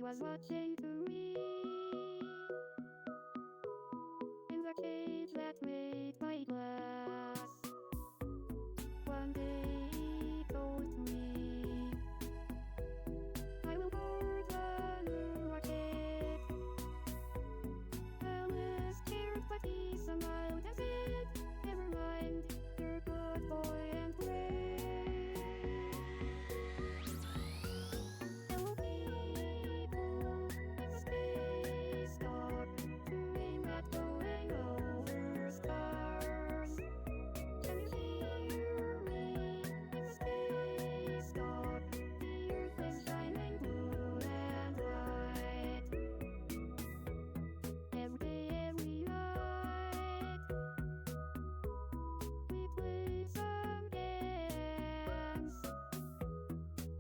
was watching to me in the cage that made by glass. One day he told me, I will board the new arcade. I was scared, but he smiled and said, never mind, you're a good boy and brave. Hello people in the space dock, doing that going over stars. Can you hear me in the space dock? The earth is shining blue and white. Every day, every night, we play some games.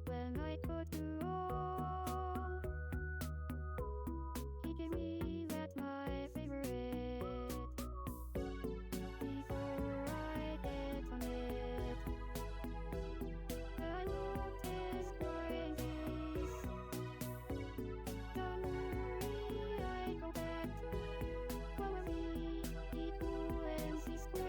When I could do all, he gave me that my favorite. Before I get on it, I looked his crying face. Don't worry, I go back to while we eat Whimsy Square.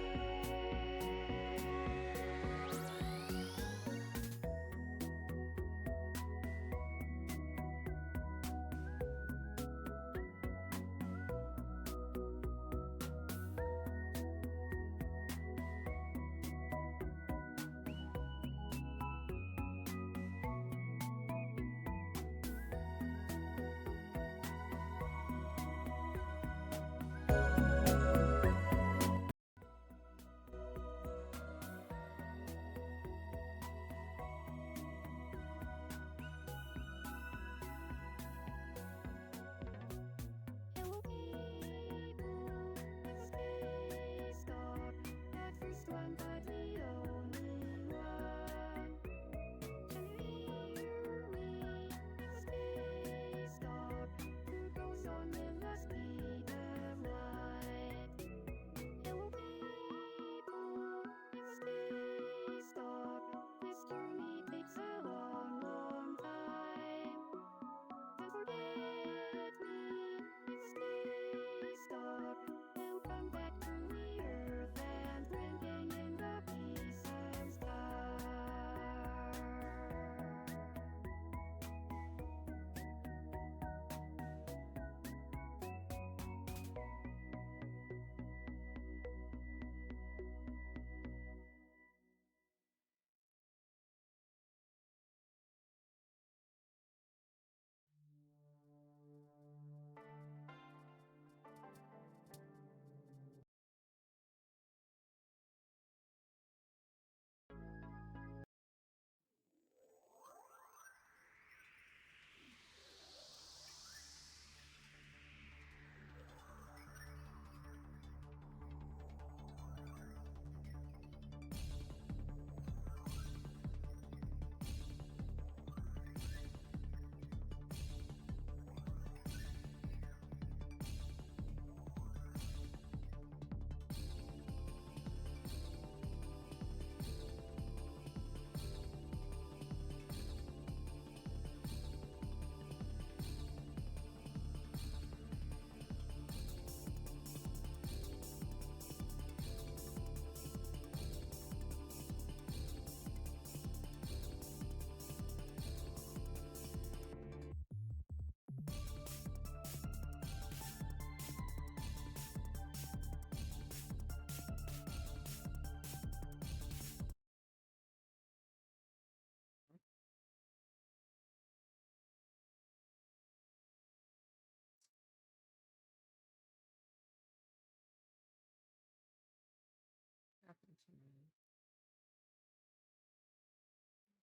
Hello people in the space dock, not first one but the only one. Can you hear me in the space dock? Who goes on with the speed of light? Hello people in the space dock, this journey takes a long, long time. Don't forget me in the space dock. We'll come back to the earth and drinking in the peace of star. Happened to me.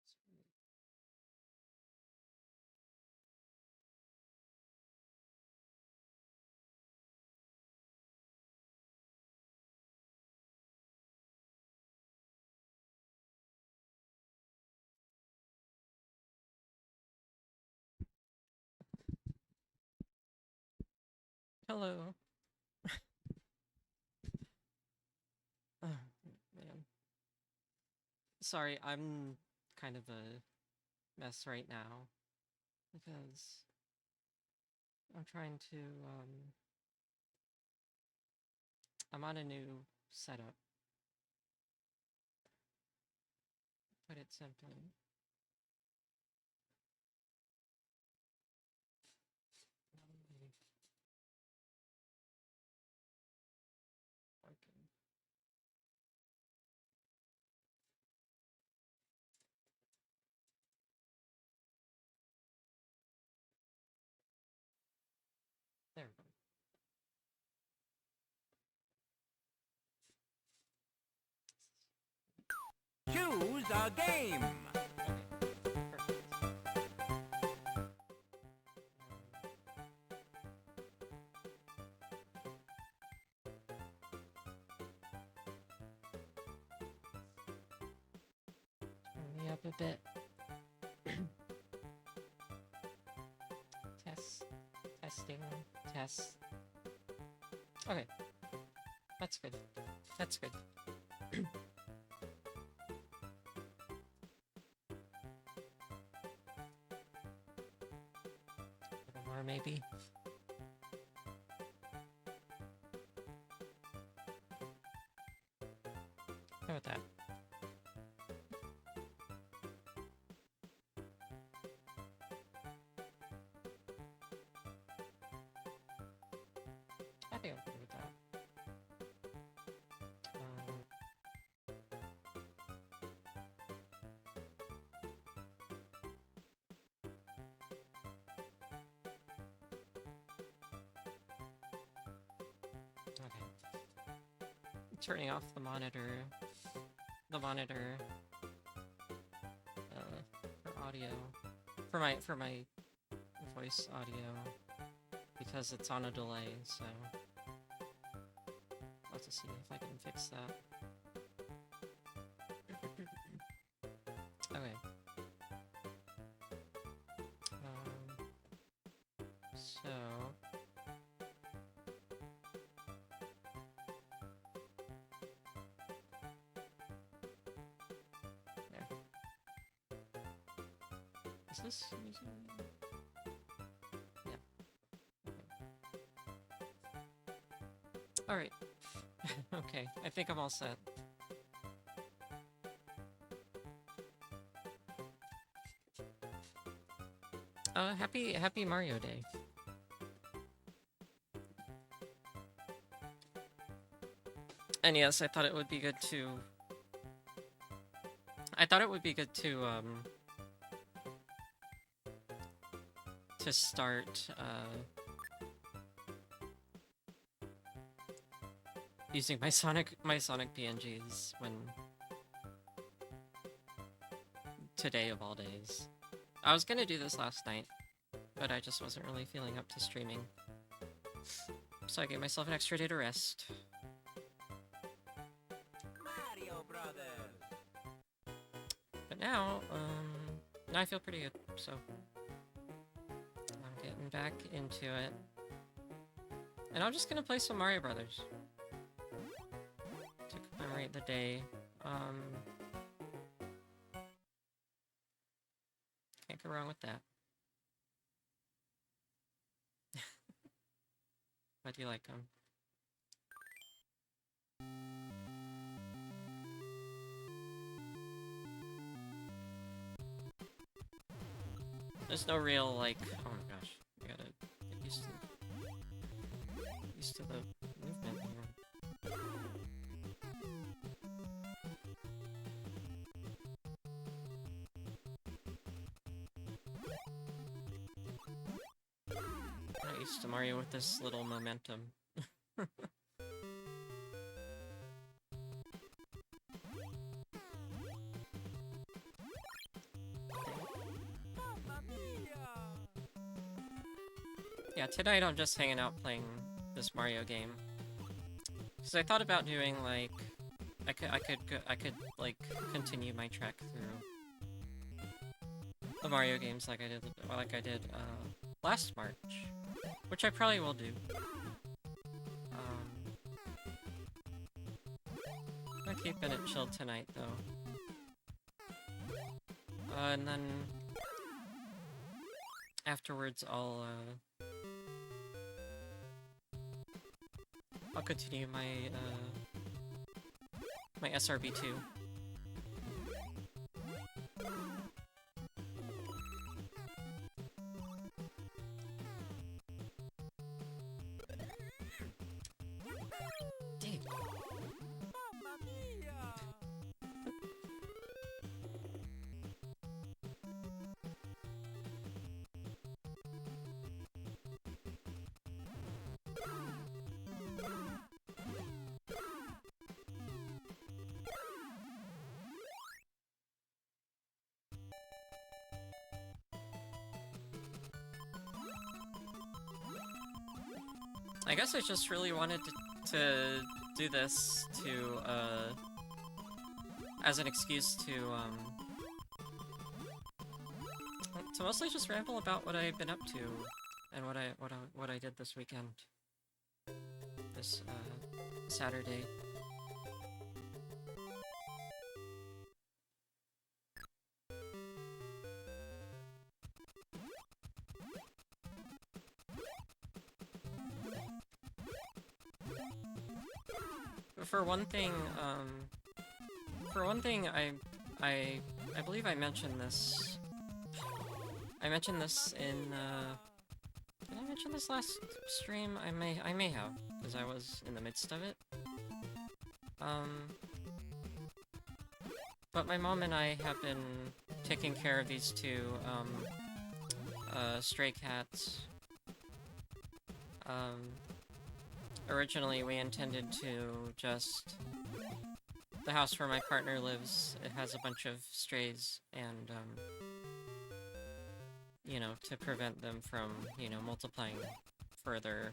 It's weird. Hello. Oh, man. Sorry, I'm kind of a mess right now because I'm trying to, I'm on a new setup. Put it simply. Working. There we go. Choose a game. Okay, perfect. Turn me up a bit. Testing, test. Okay, that's good. That's good. A little more, maybe. How about that? I think I'm good with that. Okay. Turning off the monitor for audio, for my voice audio, because it's on a delay. So I'll have to see if I can fix that. Okay. So there. Is this using? Yeah. Okay. All right. Okay. I think I'm all set. Happy Mario Day. And yes, I thought it would be good to start using my Sonic PNGs when today of all days. I was gonna do this last night, but I just wasn't really feeling up to streaming. So I gave myself an extra day to rest. Mario Brothers. But now I feel pretty good, so I'm getting back into it. And I'm just gonna play some Mario Brothers to commemorate the day. Can't go wrong with that. How do you like them? There's no real, like, oh my gosh, I gotta get used to the movement here. I'm not used to Mario with this little momentum. Yeah, tonight I'm just hanging out playing this Mario game. Because I thought about doing, like, I could like continue my trek through the Mario games like I did last March, which I probably will do. I'm keeping it chilled tonight though, and then afterwards I'll I'll continue my my SRB2. Dang. Mamma mia! I guess I just really wanted to do this to, as an excuse to mostly just ramble about what I've been up to and what I did this weekend. This, Saturday. For one thing, I believe I mentioned this. I mentioned this in, did I mention this last stream? I may have, because I was in the midst of it. But my mom and I have been taking care of these two, stray cats. Originally we intended to just... The house where my partner lives, it has a bunch of strays, and, you know, to prevent them from, you know, multiplying further.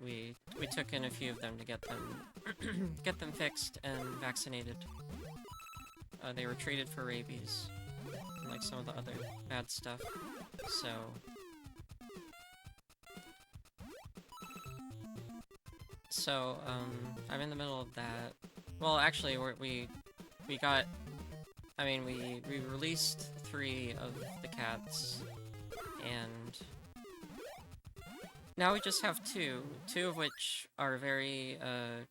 We took in a few of them to get them, get them fixed and vaccinated. They were treated for rabies, and like some of the other bad stuff, so... So, I'm in the middle of that. Well, actually, we released 3 of the cats, and now we just have 2 of which are very,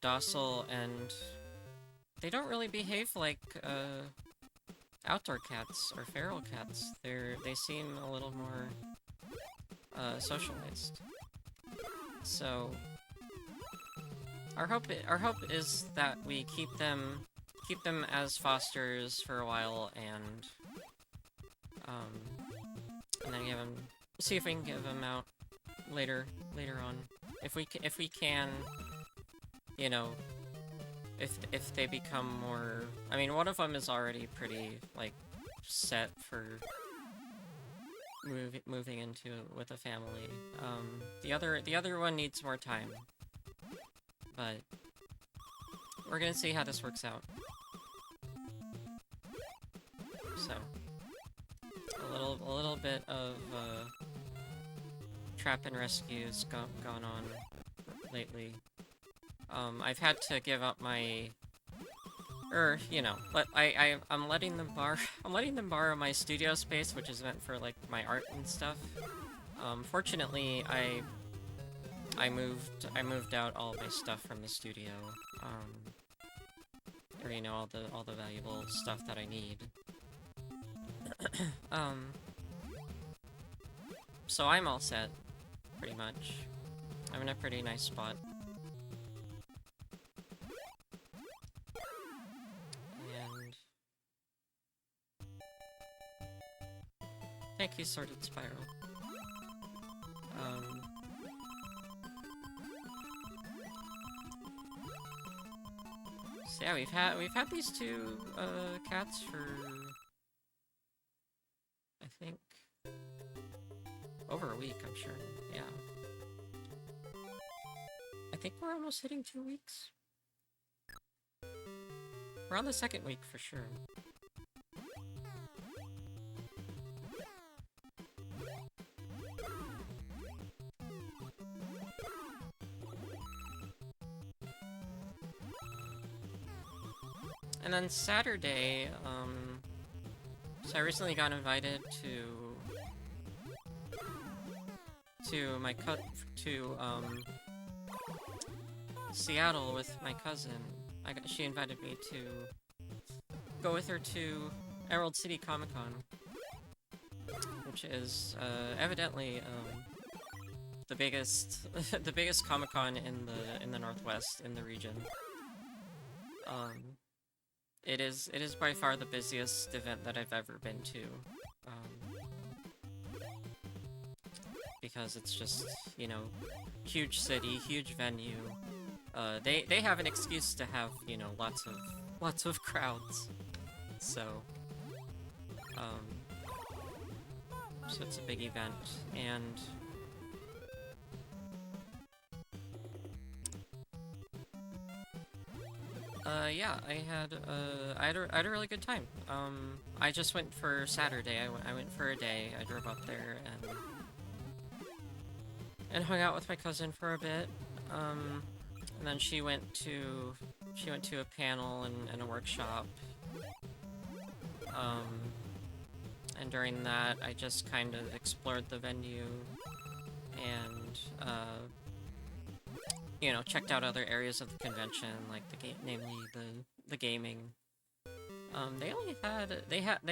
docile, and they don't really behave like, outdoor cats or feral cats. They seem a little more, socialized. So... Our hope is that we keep them as fosters for a while, and then see if we can give them out later on. If we can, you know, if they become more... I mean, one of them is already pretty, like, set for moving into with a family. The other one needs more time. But we're gonna see how this works out. So a little bit of trap and rescues gone on lately. I've had to give up my, you know, but I'm letting them borrow my studio space, which is meant for like my art and stuff. Fortunately, I moved out all my stuff from the studio, or, you know, all the valuable stuff that I need. So I'm all set, pretty much. I'm in a pretty nice spot. And... Thank you, Sorted Spiral. So yeah, we've had these 2 cats for, I think, over a week, I'm sure. Yeah. I think we're almost hitting 2 weeks. We're on the 2nd week for sure. And then Saturday, so I recently got invited to Seattle with my cousin. She invited me to go with her to Emerald City Comic Con, which is evidently the biggest the biggest Comic Con in the Northwest in the region. It is by far the busiest event that I've ever been to. Because it's just, you know, huge city, huge venue. They have an excuse to have, you know, lots of crowds. So so it's a big event, and yeah, I had a really good time. I just went for Saturday. I went for a day. I drove up there and hung out with my cousin for a bit. And then she went to a panel and a workshop. And during that, I just kind of explored the venue and you know, checked out other areas of the convention, like namely the gaming. They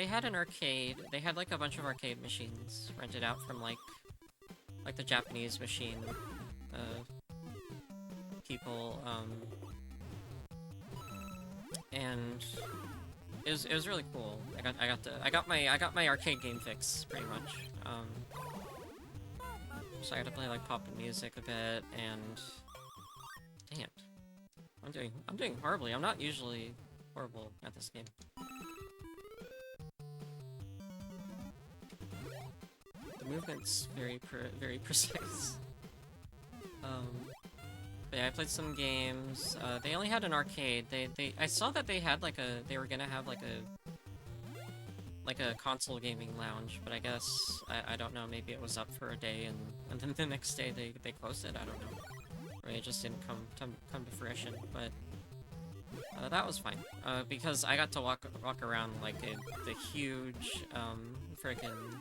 had an arcade. They had like a bunch of arcade machines rented out from like the Japanese machine people, and it was really cool. I got my arcade game fix pretty much. So I got to play like pop and music a bit, and dang it, I'm doing horribly. I'm not usually horrible at this game. The movement's very precise. But yeah, I played some games. They only had an arcade. I saw that they had like they were gonna have like a console gaming lounge, but I guess I don't know, maybe it was up for a day and then the next day they closed it. I don't know. Or it just didn't come to fruition, but that was fine. Because I got to walk around like the huge frickin'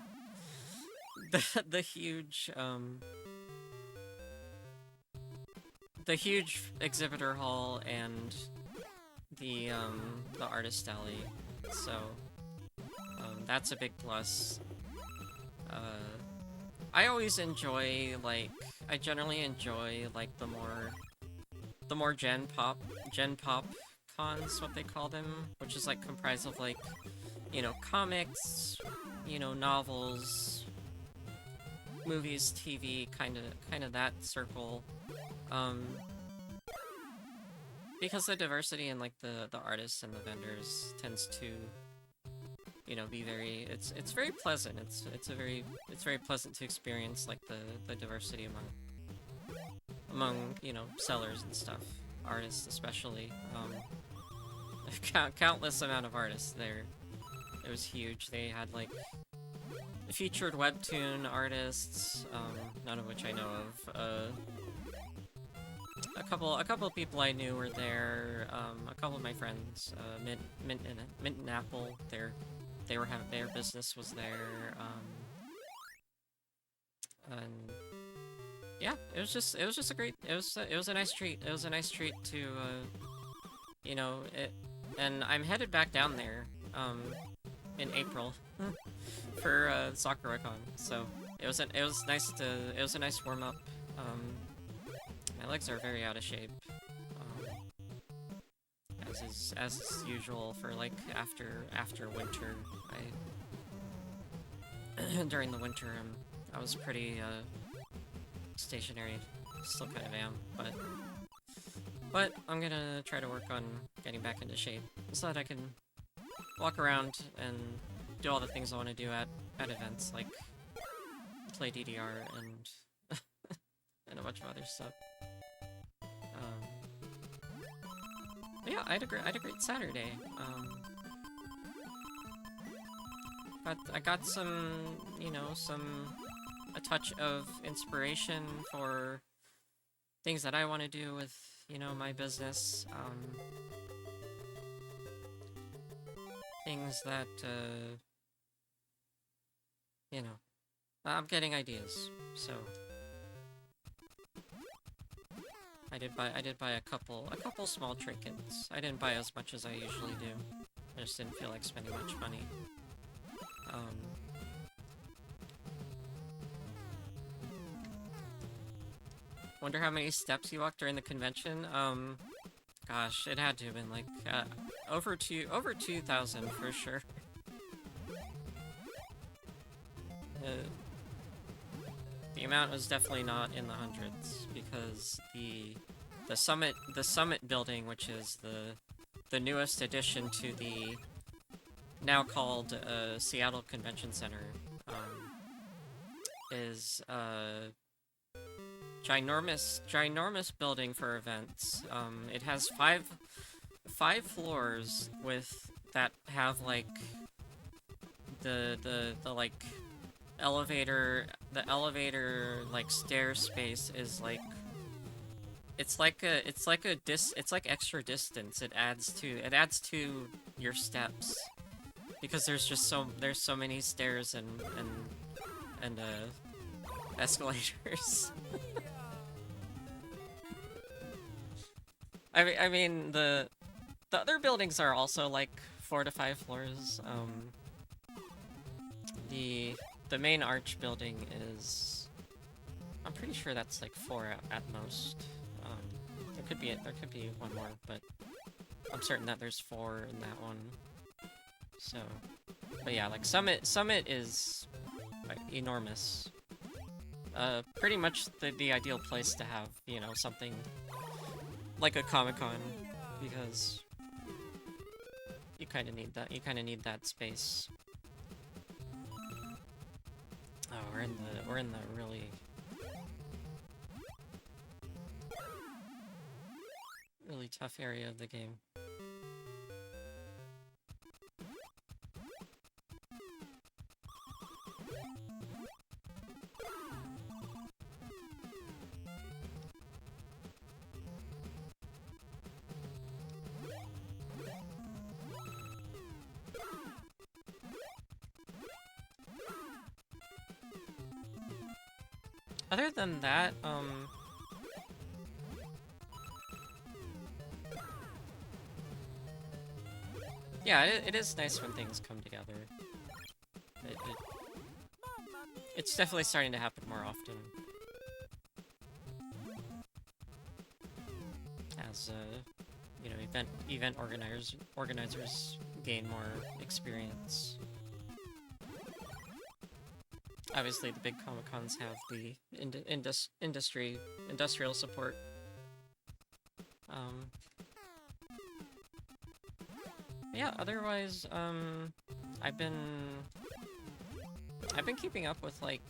the huge exhibitor hall and the artist alley, so that's a big plus. I always enjoy, like, I generally enjoy like the more Gen Pop cons, what they call them, which is like comprised of like, you know, comics, you know, novels, movies, TV, kind of that circle. Because the diversity in like the artists and the vendors tends to, you know, be very, it's very pleasant. It's very pleasant to experience like the diversity among you know, sellers and stuff, artists especially. Countless amount of artists there. It was huge. They had like featured webtoon artists, none of which I know of. A couple of people I knew were there. A couple of my friends, Mint and Apple, their business was there. And yeah, it was just a great. It was a nice treat. It was a nice treat to, you know, and I'm headed back down there, in April, for SakuraCon. So it was a nice warm up. My legs are very out of shape, as is usual for like after winter. During the winter, I was pretty stationary. Still kind of am, but I'm gonna try to work on getting back into shape so that I can walk around and do all the things I want to do at events, like play DDR and and a bunch of other stuff. But yeah, I had a great Saturday. I got some, you know, a touch of inspiration for things that I want to do with, you know, my business. Things that, you know, I'm getting ideas, so. I did buy a couple small trinkets. I didn't buy as much as I usually do. I just didn't feel like spending much money. Wonder how many steps you walked during the convention? Gosh, it had to have been like, over 2,000 for sure. The amount was definitely not in the hundreds, because the summit building, which is the newest addition to the now called Seattle Convention Center, is ginormous building for events. It has five floors that have like the like elevator. The elevator like stair space is like it's like extra distance. It adds to your steps, because there's so many stairs and escalators. I mean the other buildings are also like 4 to 5 floors. The main arch building is, I'm pretty sure that's like 4 at most. There could be one more, but I'm certain that there's 4 in that one. So, but yeah, like Summit is like enormous. Pretty much the ideal place to have, you know, something like a Comic-Con, because you kind of need that. You kind of need that space. Oh, we're in the really tough area of the game. Other than that, yeah, it is nice when things come together. It's definitely starting to happen more often. As, you know, event organizers gain more experience. Obviously, the big Comic-Cons have the industrial support. Yeah, otherwise, I've been keeping up with, like,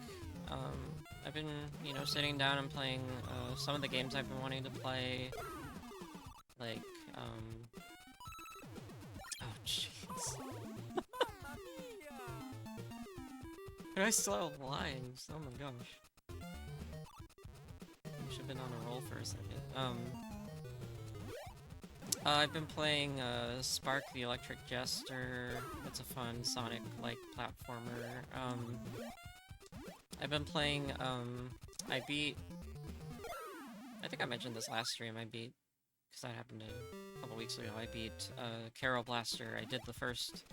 I've been, you know, sitting down and playing, some of the games I've been wanting to play. Like, oh, jeez. I still have lines. Oh my gosh. I should have been on a roll for a second. I've been playing Spark the Electric Jester. It's a fun Sonic-like platformer. I've been playing, I think I mentioned this last stream, because that happened a couple weeks ago. I beat Carol Blaster. I did the first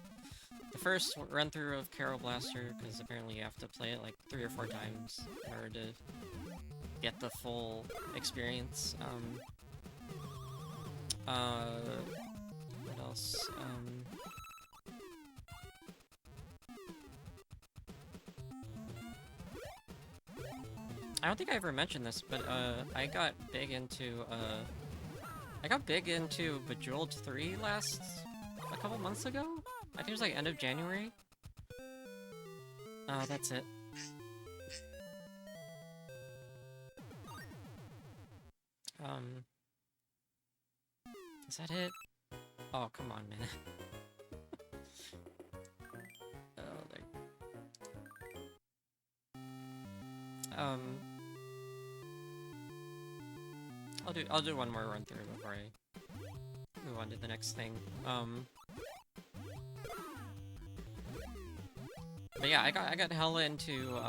run-through of Carol Blaster, because apparently you have to play it like 3 or 4 times in order to get the full experience. What else? I don't think I ever mentioned this, but I got big into Bejeweled 3 a couple months ago? I think it was like end of January. That's it. Is that it? Oh, come on, man. Oh, there. I'll do one more run through before I move on to the next thing. But yeah, I got hella into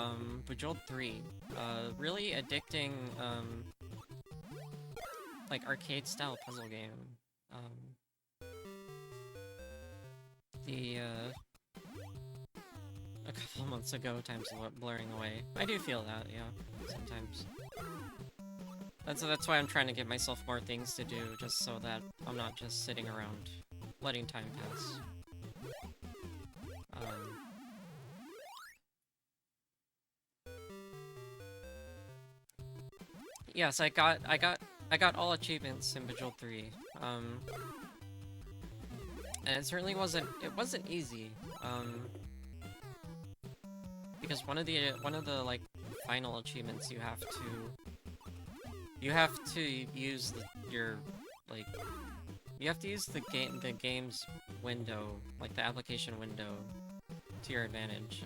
Bejeweled 3. Really addicting like arcade style puzzle game. The a couple of months ago, time's blurring away. I do feel that, yeah, sometimes. That's why I'm trying to give myself more things to do, just so that I'm not just sitting around letting time pass. Yes, I got all achievements in Bejeweled 3. And it certainly wasn't easy. Because one of the like final achievements you have to use your like you have to use the game's window, like the application window, to your advantage.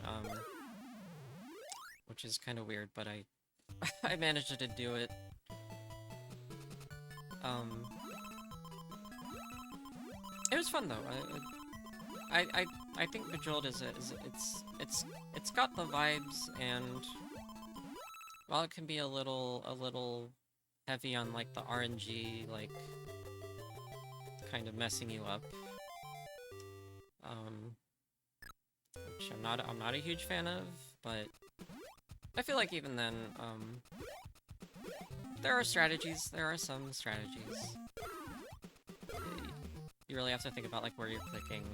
Which is kind of weird, but I managed to do it. It was fun though. I think Bejeweled it's got the vibes, and while it can be a little heavy on like the RNG, like kind of messing you up, which I'm not a huge fan of, but I feel like even then, there are strategies. There are some strategies. You really have to think about like where you're clicking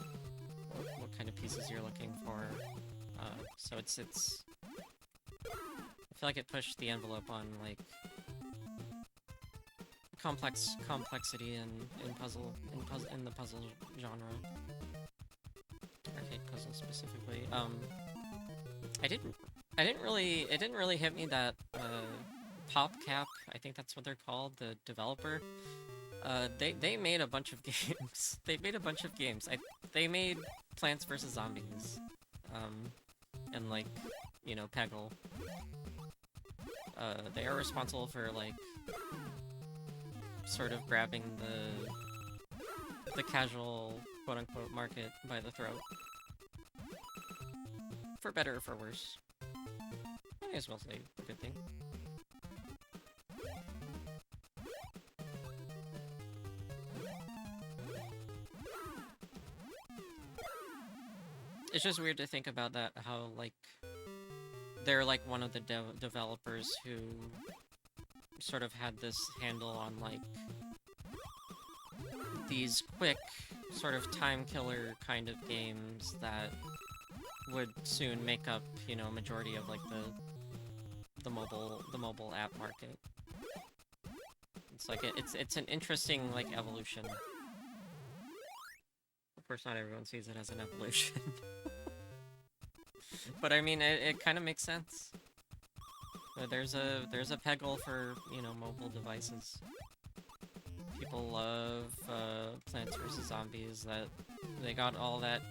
and what kind of pieces you're looking for. So it's. I feel like it pushed the envelope on like complexity in the puzzle genre, arcade puzzle specifically. It didn't really hit me that PopCap, I think that's what they're called, the developer. They made a bunch of games. They made a bunch of games. They made Plants vs. Zombies, and like, you know, Peggle. They are responsible for like sort of grabbing the casual quote-unquote market by the throat. For better or for worse. I may as well say a good thing. It's just weird to think about that, how, like, they're, like, one of the developers who sort of had this handle on, like, these quick, sort of time-killer kind of games that would soon make up, you know, majority of, like, the mobile app market. It's like, it's an interesting, like, evolution. Of course, not everyone sees it as an evolution. But I mean, it kind of makes sense. There's a Peggle for, you know, mobile devices. People love Plants vs. Zombies. That they got all that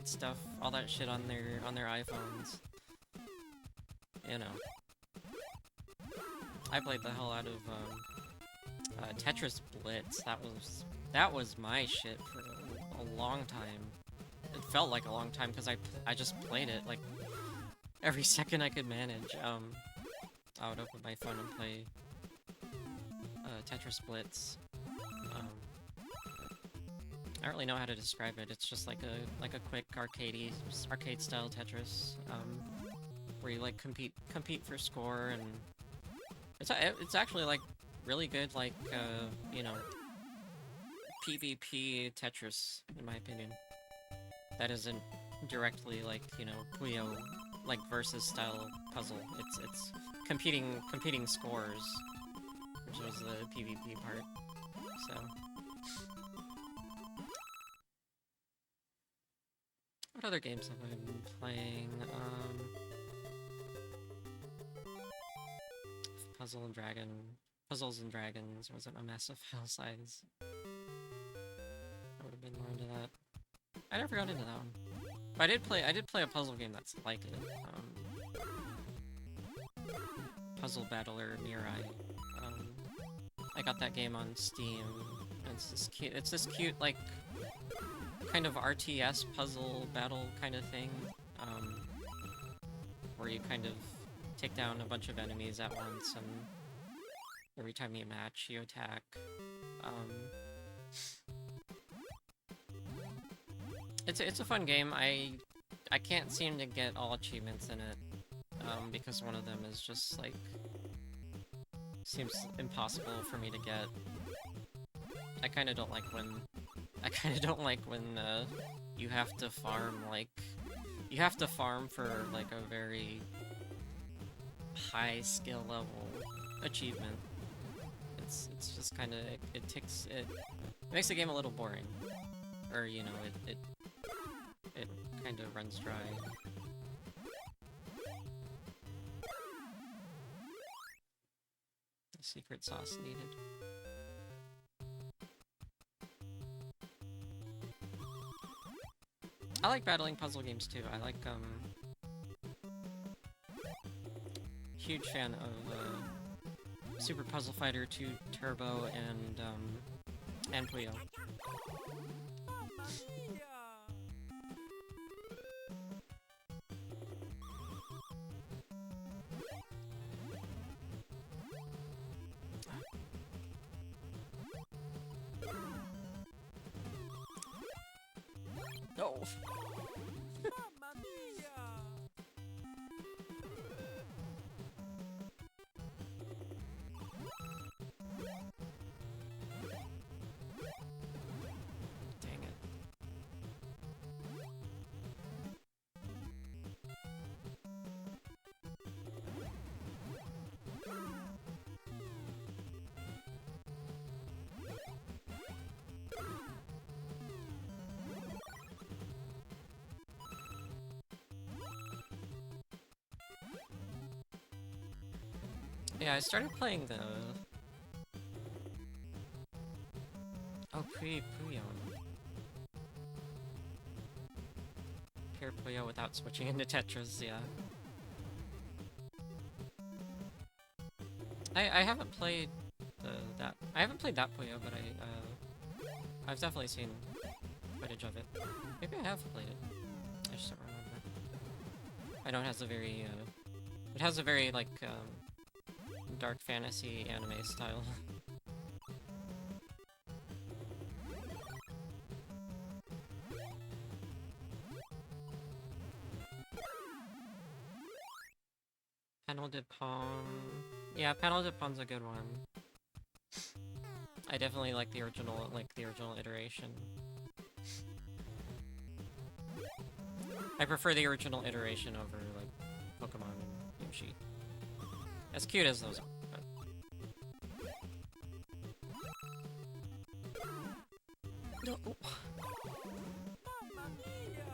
stuff, all that shit on their iPhones. You know, I played the hell out of Tetris Blitz. That was my shit for a long time. It felt like a long time because I just played it like every second I could manage. I would open my phone and play Tetris Blitz. I don't really know how to describe it. It's just like a quick arcade style Tetris, where you like compete for score, and it's actually like really good, like you know, PvP Tetris, in my opinion. That isn't directly like, you know, Puyo like versus style puzzle. It's competing scores, which was the PvP part. So what other games have I been playing? Puzzles and Dragons wasn't a massive file size. I would have been more into that. I never got into that one. But I did play a puzzle game that's like it. Puzzle Battler Mirai. I got that game on Steam. It's this cute like kind of RTS puzzle battle kind of thing. Where you kind of take down a bunch of enemies at once, and Every time you match, you attack. It's a fun game. I can't seem to get all achievements in it, because one of them is just like seems impossible for me to get. I kind of don't like when you have to farm for like a very high skill level achievement. It's just kind of it makes the game a little boring, or you know it kind of runs dry. The secret sauce needed. I like battling puzzle games too. I like huge fan of Super Puzzle Fighter 2 Turbo and Puyo. Mamma mia! No. Mamma mia! Dang it. Yeah, I started playing the... Oh, Puyo. Pure Puyo without switching into Tetris, yeah. I haven't played I haven't played that Puyo, but I've definitely seen footage of it. Maybe I have played it. I just don't remember. I know it has a very, like, dark fantasy anime style. Panel de Pon... Yeah, Panel de Pon's a good one. I definitely like the original iteration. I prefer the original iteration over, like, Pokemon and Yoshi. As cute as those are, but... No! Mamma mia!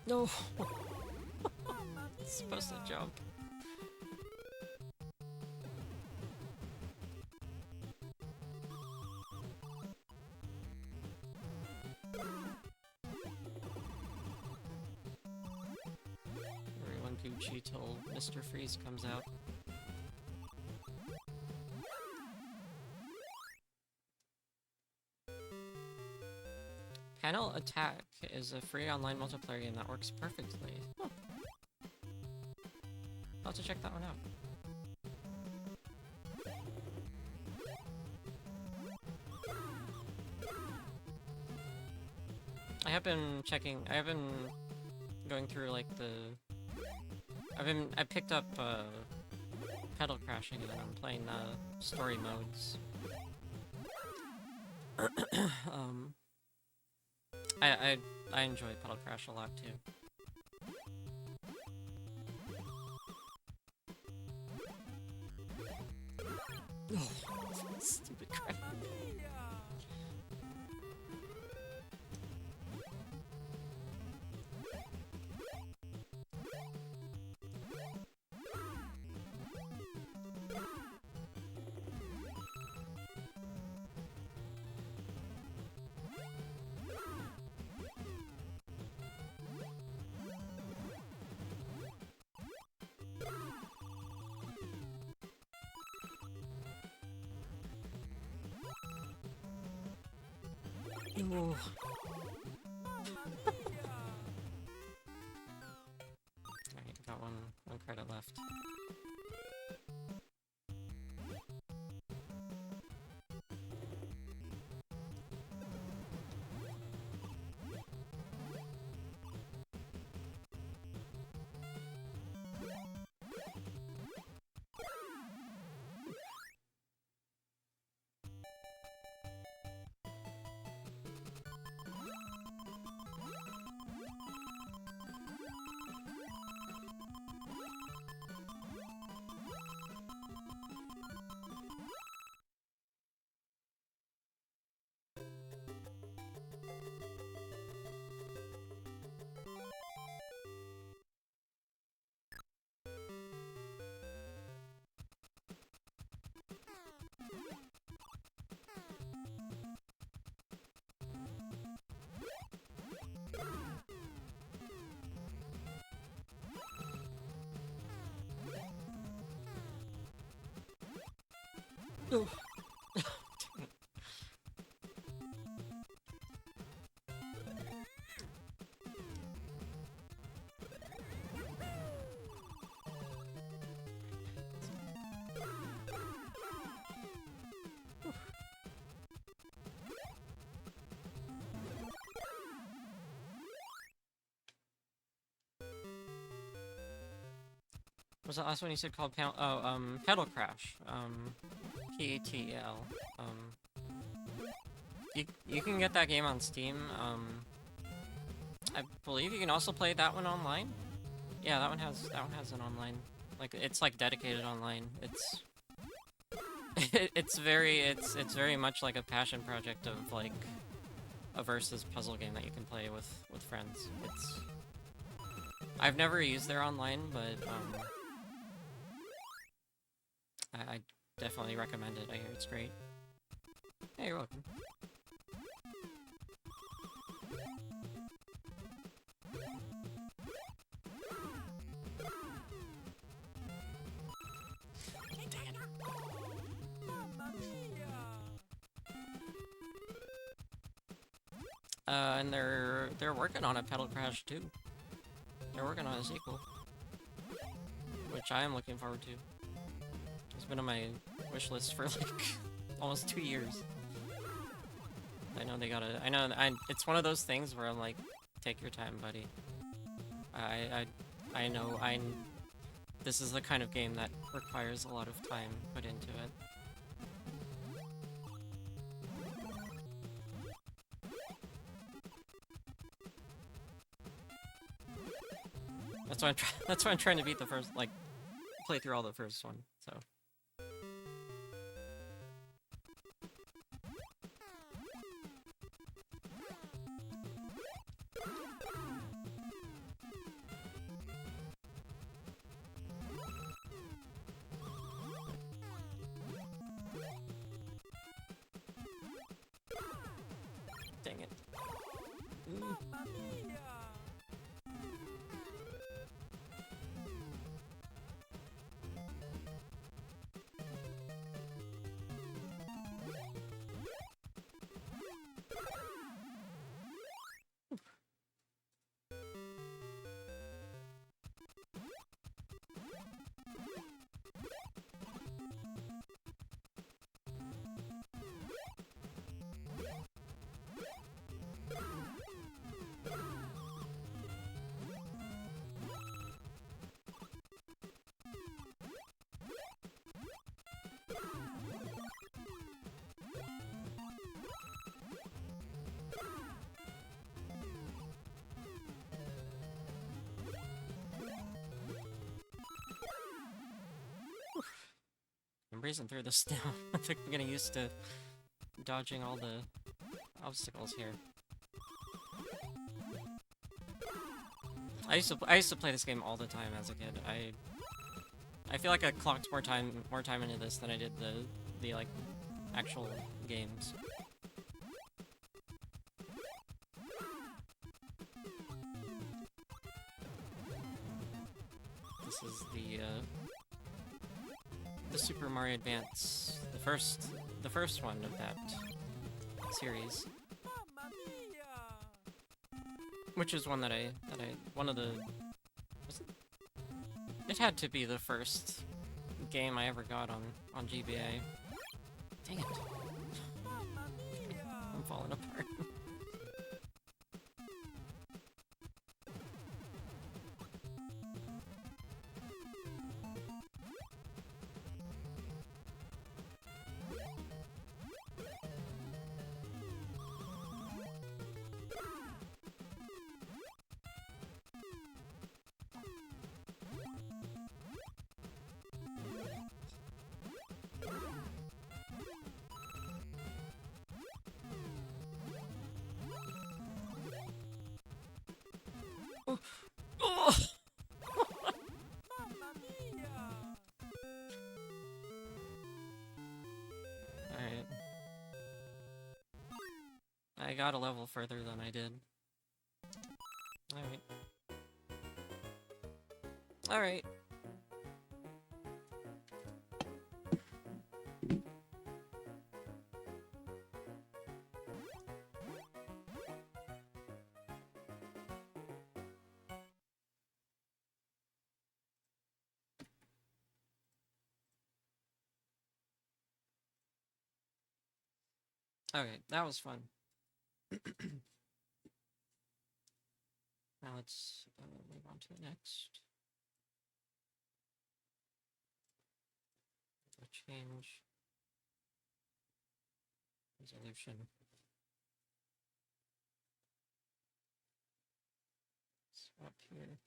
No! Mamma It's supposed to mia! jump. Everyone Gucci till Mr. Freeze comes out. Panel Attack is a free online multiplayer game that works perfectly. Huh. I'll have to check that one out. I have been going through like I picked up Pedal Crashing and I'm playing story modes. I enjoy Pedal Crash a lot too. Oh, stupid crap. Mamma mia! Ooh. Alright, got one credit left. Ooh. Was the last one you said called Pedal Crash? P-A-T-E-L. You can get that game on Steam. I believe you can also play that one online. Yeah, that one has an online. Like, it's like dedicated online. It's it's very much like a passion project of like a versus puzzle game that you can play with friends. I've never used their online, but I definitely recommend it. I hear it's great. Hey, you're welcome. And they're working on a Pedal Crash too. They're working on a sequel, which I am looking forward to. It's been on my wish list for like almost 2 years. I know they gotta. It's one of those things where I'm like, take your time, buddy. I know. This is the kind of game that requires a lot of time put into it. That's why I'm trying to beat the first, like, play through all the first one. So. Dang it. Ooh. I'm breezing through this now. I think I'm getting used to dodging all the obstacles here. I used to play this game all the time as a kid. I feel like I clocked more time into this than I did the like actual games. This is the Super Mario Advance, the first one of that series. Which is one that one of the, it had to be the first game I ever got on GBA. Dang it. Mamma mia! I'm falling apart. Oh! Mamma mia! Alright. I got a level further than I did. Alright. Alright. Okay, that was fun. Now let's move on to the next. We'll change resolution. Swap here.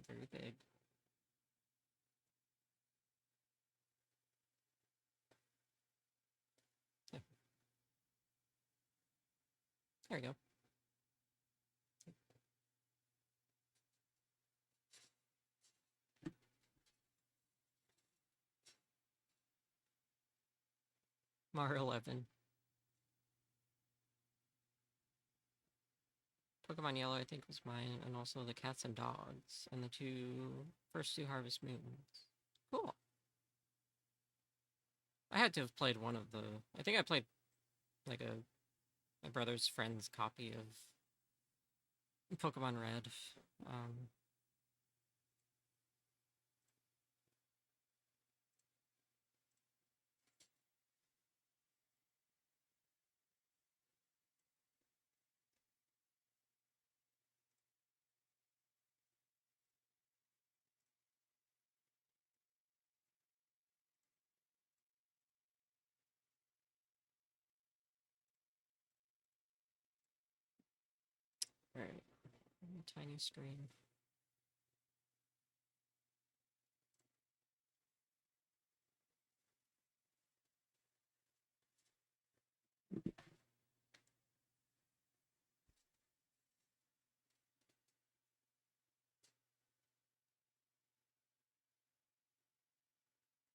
Very big. Yeah. There we go. Mario 11. Pokemon Yellow, I think, was mine, and also the Cats and Dogs, and the first two Harvest Moons. Cool. I had to have played one of the. I think I played like my brother's friend's copy of Pokemon Red. Um, Alright. Tiny screen. I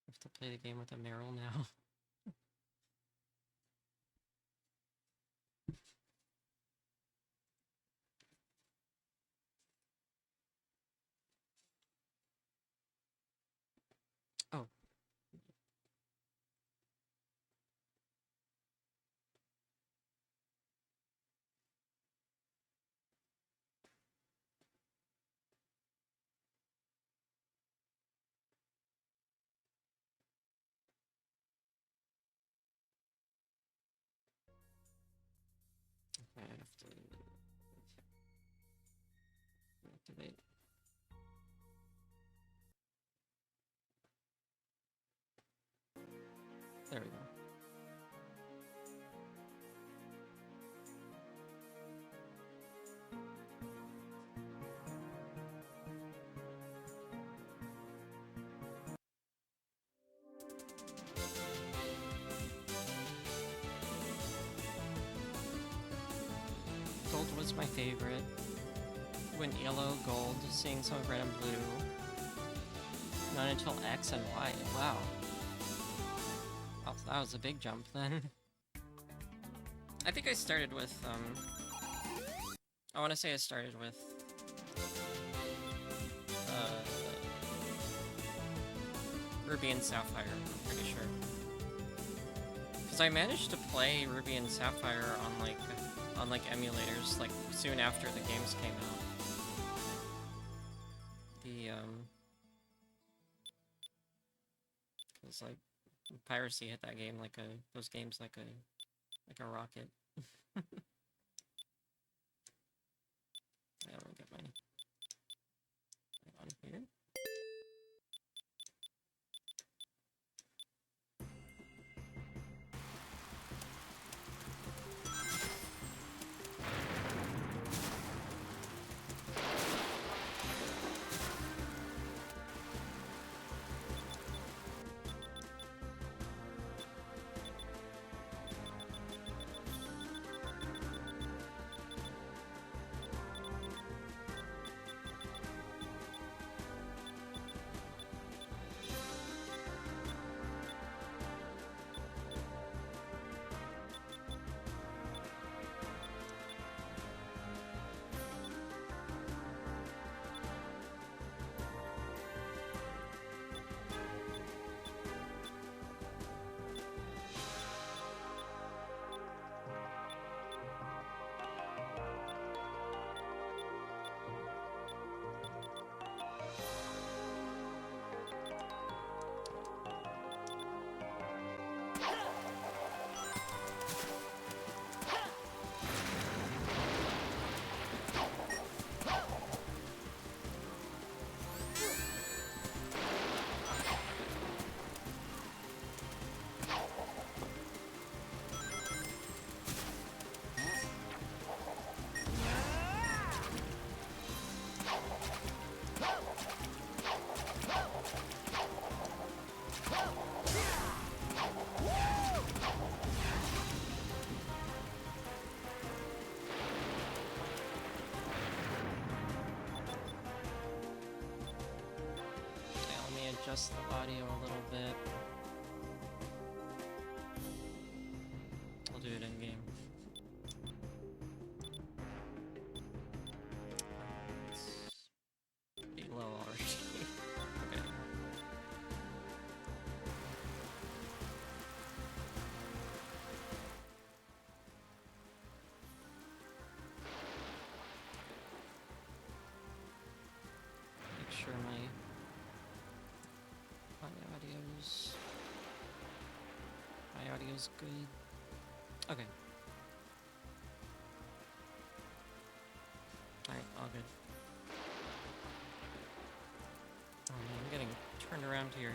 have to play the game with a Meryl now. Oh. I have to activate. There we go. Gold was my favorite. Went yellow, gold, seeing some red and blue. Not until X and Y. Wow. Oh, that was a big jump then. I think I started with, I want to say I started with, Ruby and Sapphire, I'm pretty sure. Because I managed to play Ruby and Sapphire on, like, on like emulators, like soon after the games came out. The cause like piracy hit that game like those games like a rocket. I don't get my on here. Adjust the audio a little bit. I'll do it in game. It's pretty low already. Okay. Make sure my audio's good. Okay. Alright, all good. Oh man, I'm getting turned around here.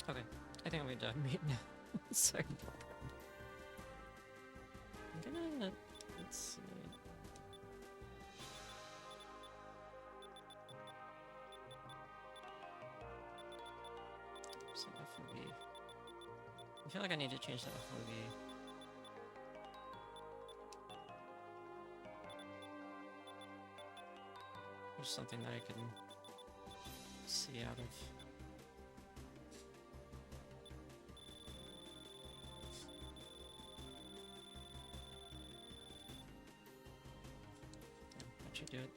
Okay, I think I'm done meat now. Sorry. I'm gonna... let's see... Say FOV. I feel like I need to change the FOV. There's something that I can see out of. That should do it.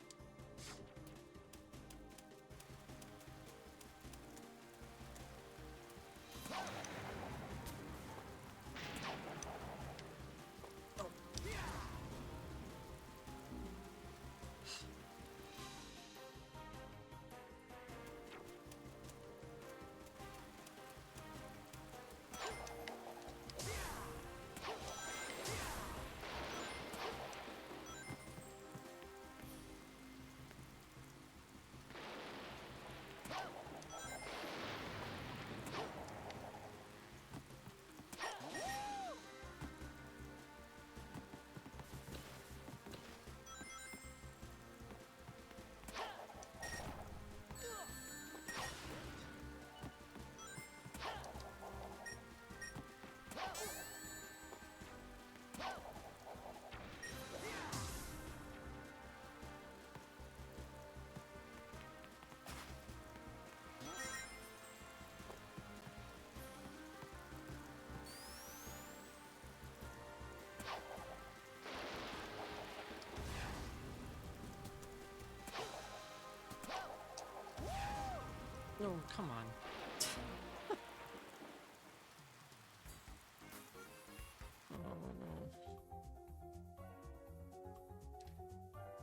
No, come on. Oh no.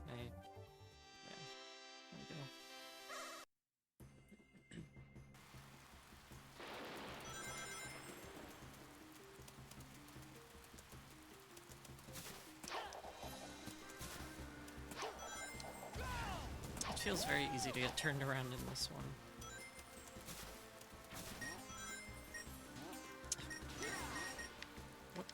Yeah, there we go. It feels very easy to get turned around in this one. What?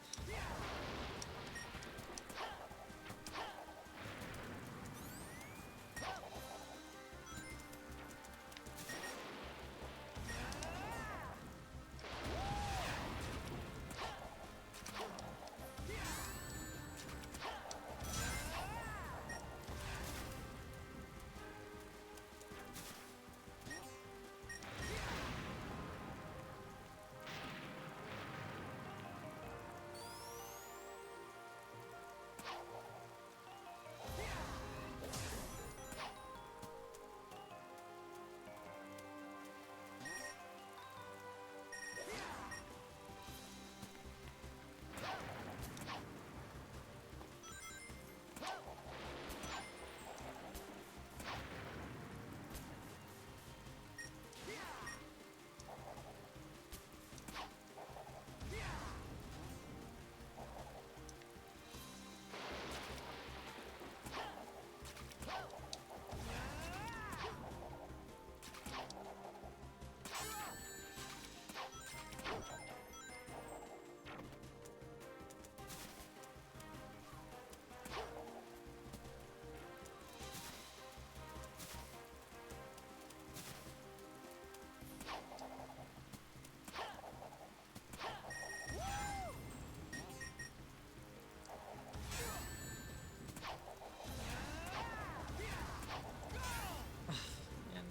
Man.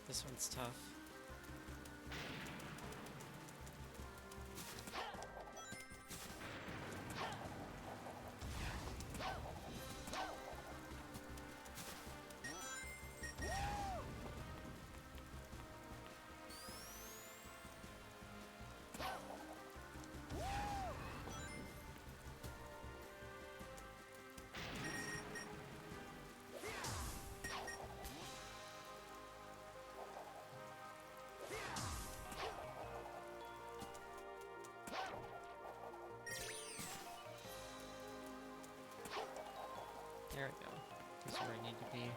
This one's tough. There we go. This is where I need to be.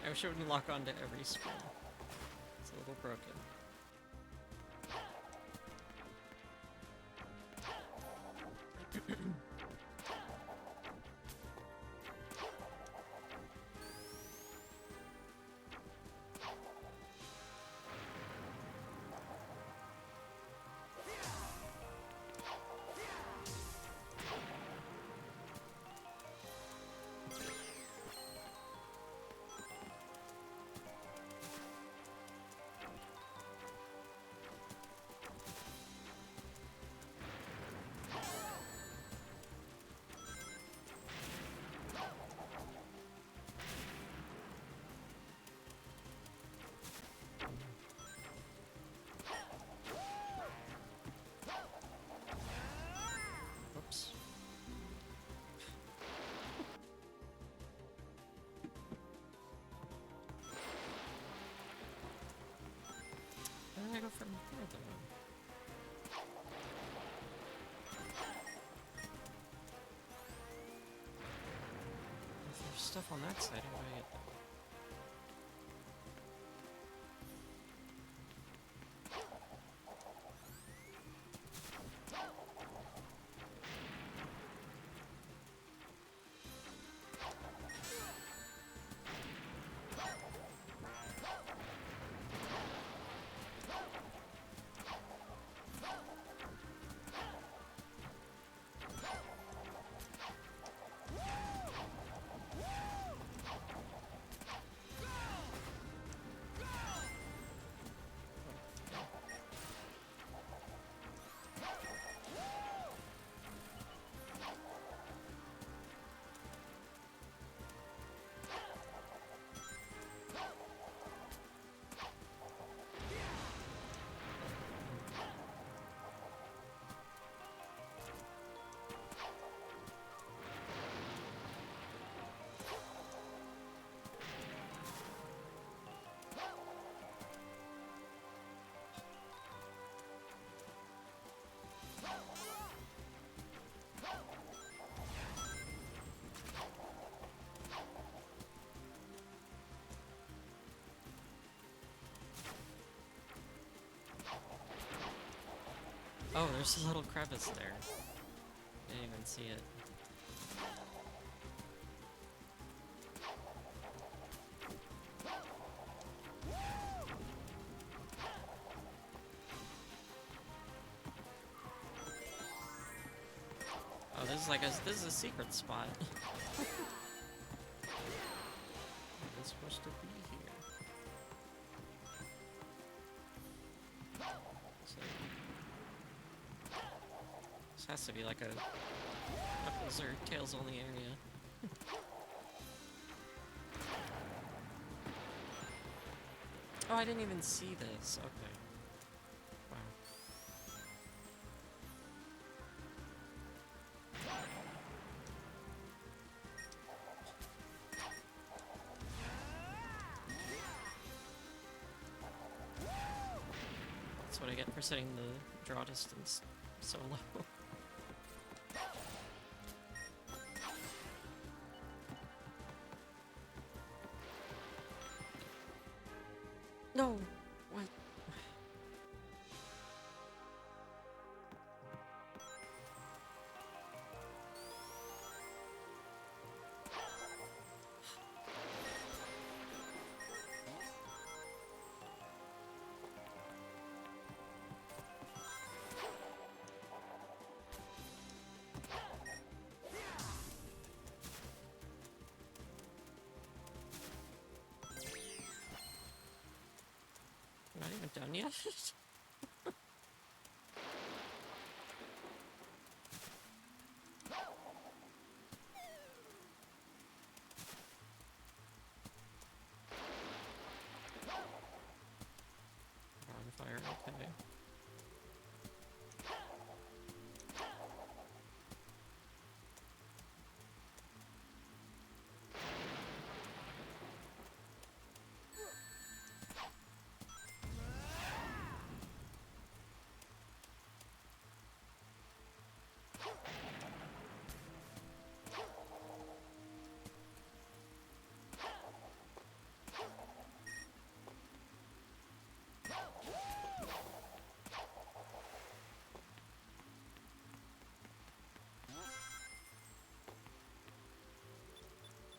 I wish it wouldn't lock onto every spin. It's a little broken. Oops. Where did I go from here, though? If there's stuff on that side, how do I get that? Oh, there's a little crevice there. Didn't even see it. Oh, this is a secret spot. It's supposed to be here. So, this has to be like a Knuckles or Tails only area. Oh, I didn't even see this. Okay. Wow. That's what I get for setting the draw distance so low. No! What? We're not even done yet? On fire, okay.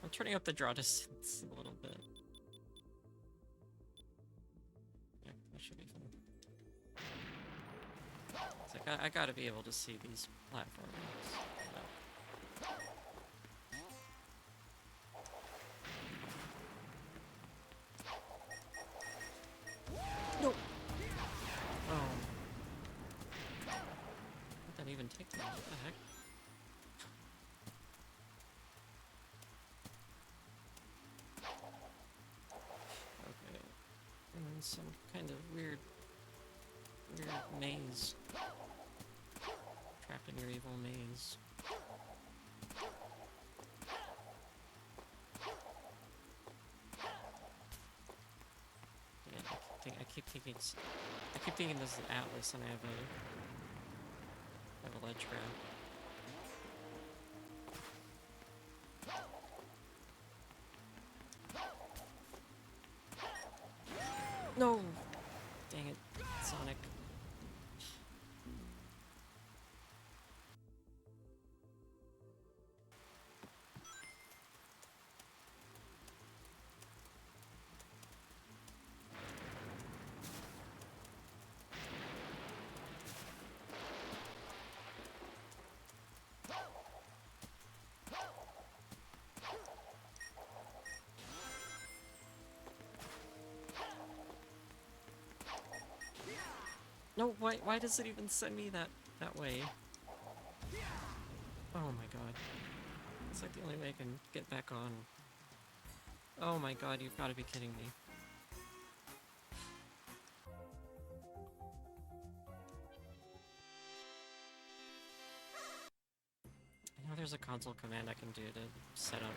I'm turning up the draw distance a little bit. Yeah, that should be fun. It's like, I gotta be able to see these platforms. No! Oh. What did that even take me? What the heck? Okay. And then some kind of weird maze. Trapped in your evil maze. Yeah, I keep thinking this is Atlas and I have a ledge grab. No! Dang it, Sonic. No, why does it even send me that way? Oh my god. It's like the only way I can get back on. Oh my god, you've gotta be kidding me. I know there's a console command I can do to set up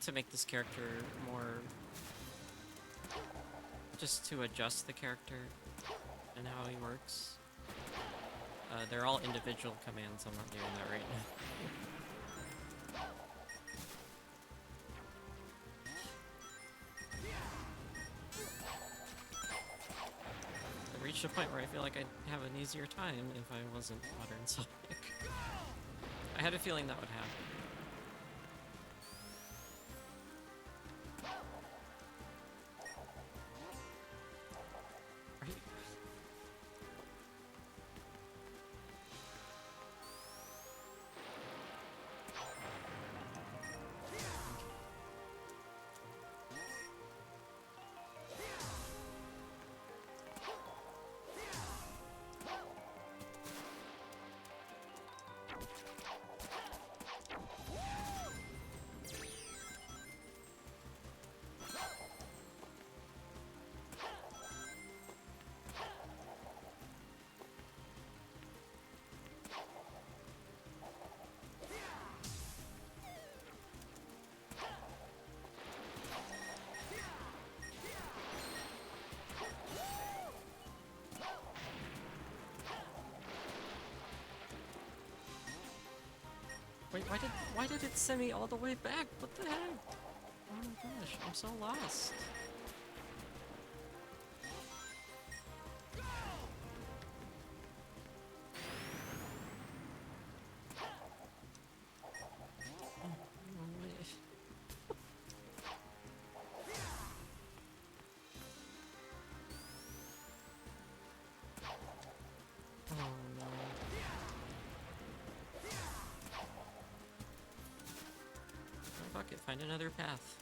to make this character more, just to adjust the character and how he works. They're all individual commands, I'm not doing that right now. I reached a point where I feel like I'd have an easier time if I wasn't Modern Sonic. I had a feeling that would happen. Right? Wait, why did it send me all the way back? What the heck? Oh my gosh, I'm so lost. Oh, wait. Oh no. Oh, fuck it, find another path.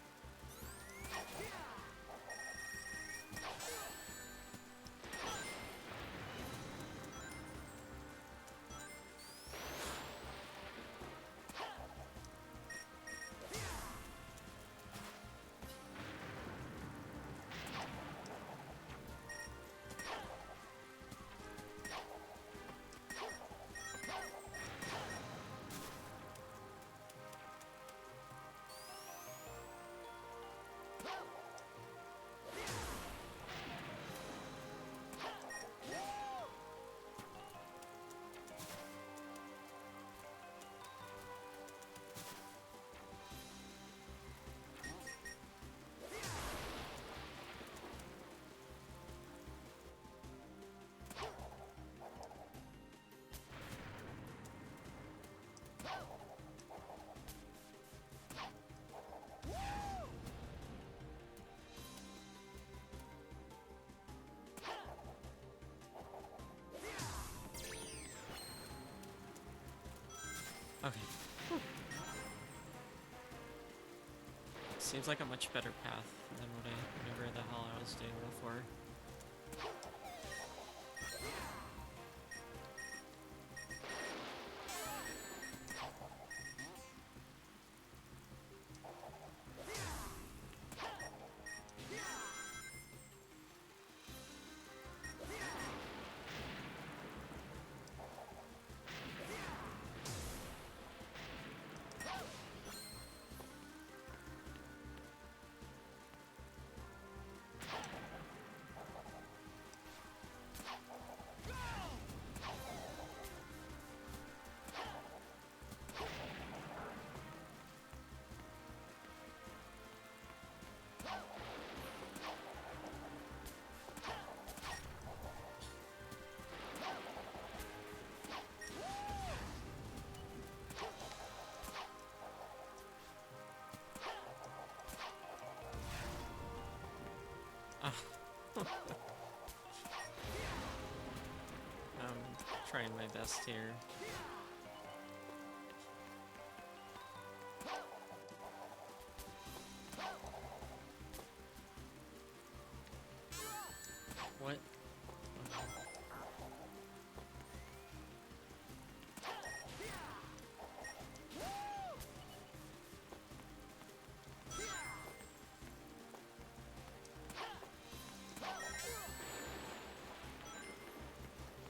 Okay. Seems like a much better path than whatever the hell I was doing before. Ah. I'm trying my best here. What?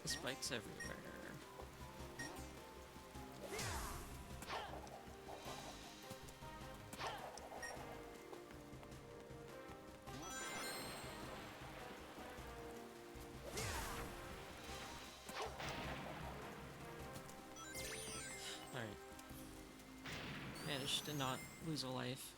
Spikes everywhere. Alright. Managed to not lose a life.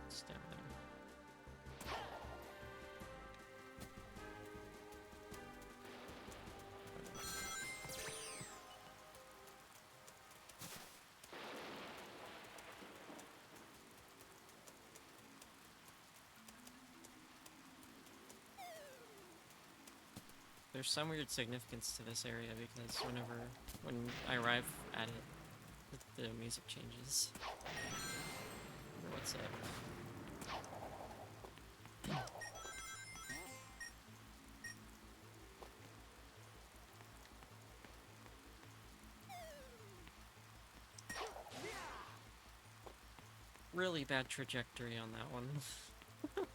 It's down there. There's some weird significance to this area because when I arrive at it, the music changes. Wonder what's up? really bad trajectory on that one. Oh,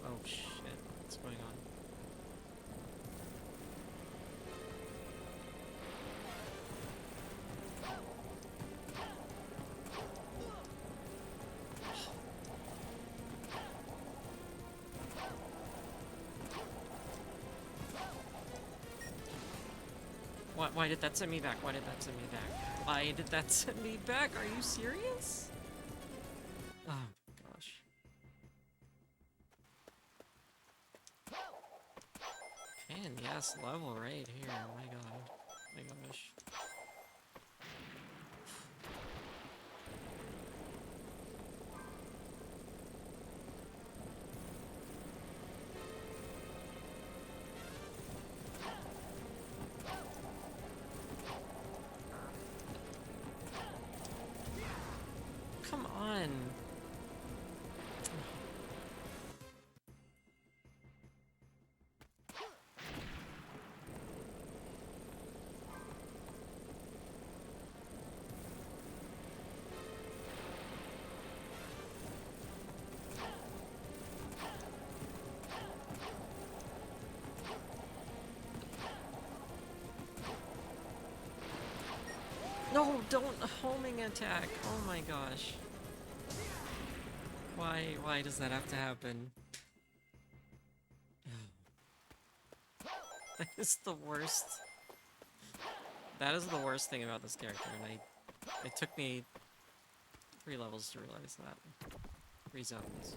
oh shit, what's going on? Why did that send me back? Why did that send me back? Why did that send me back? Are you serious? Oh, gosh. And yes, level right here. Oh my god. Oh my gosh. Come on. No, don't homing attack. Oh my gosh. Why does that have to happen? That is the worst. That is the worst thing about this character, and it took me 3 levels to realize that. 3 zones.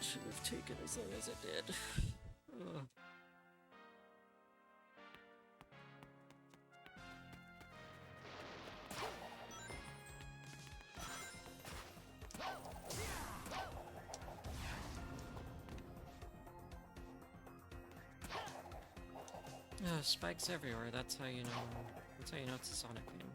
Should have taken as long as it did. Ugh. Spikes everywhere. That's how you know. That's how you know it's a Sonic game.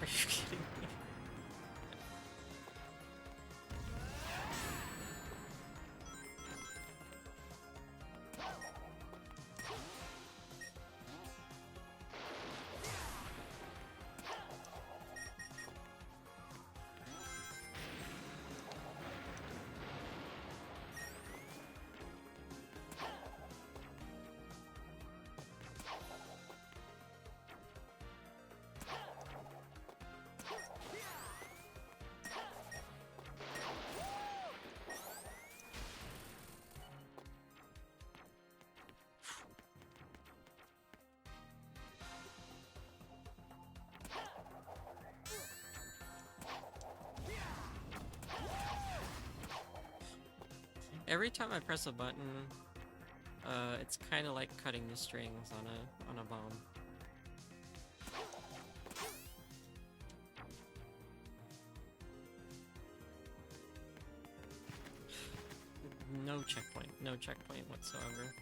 Are you kidding me? Every time I press a button, it's kind of like cutting the strings on a bomb. No checkpoint whatsoever.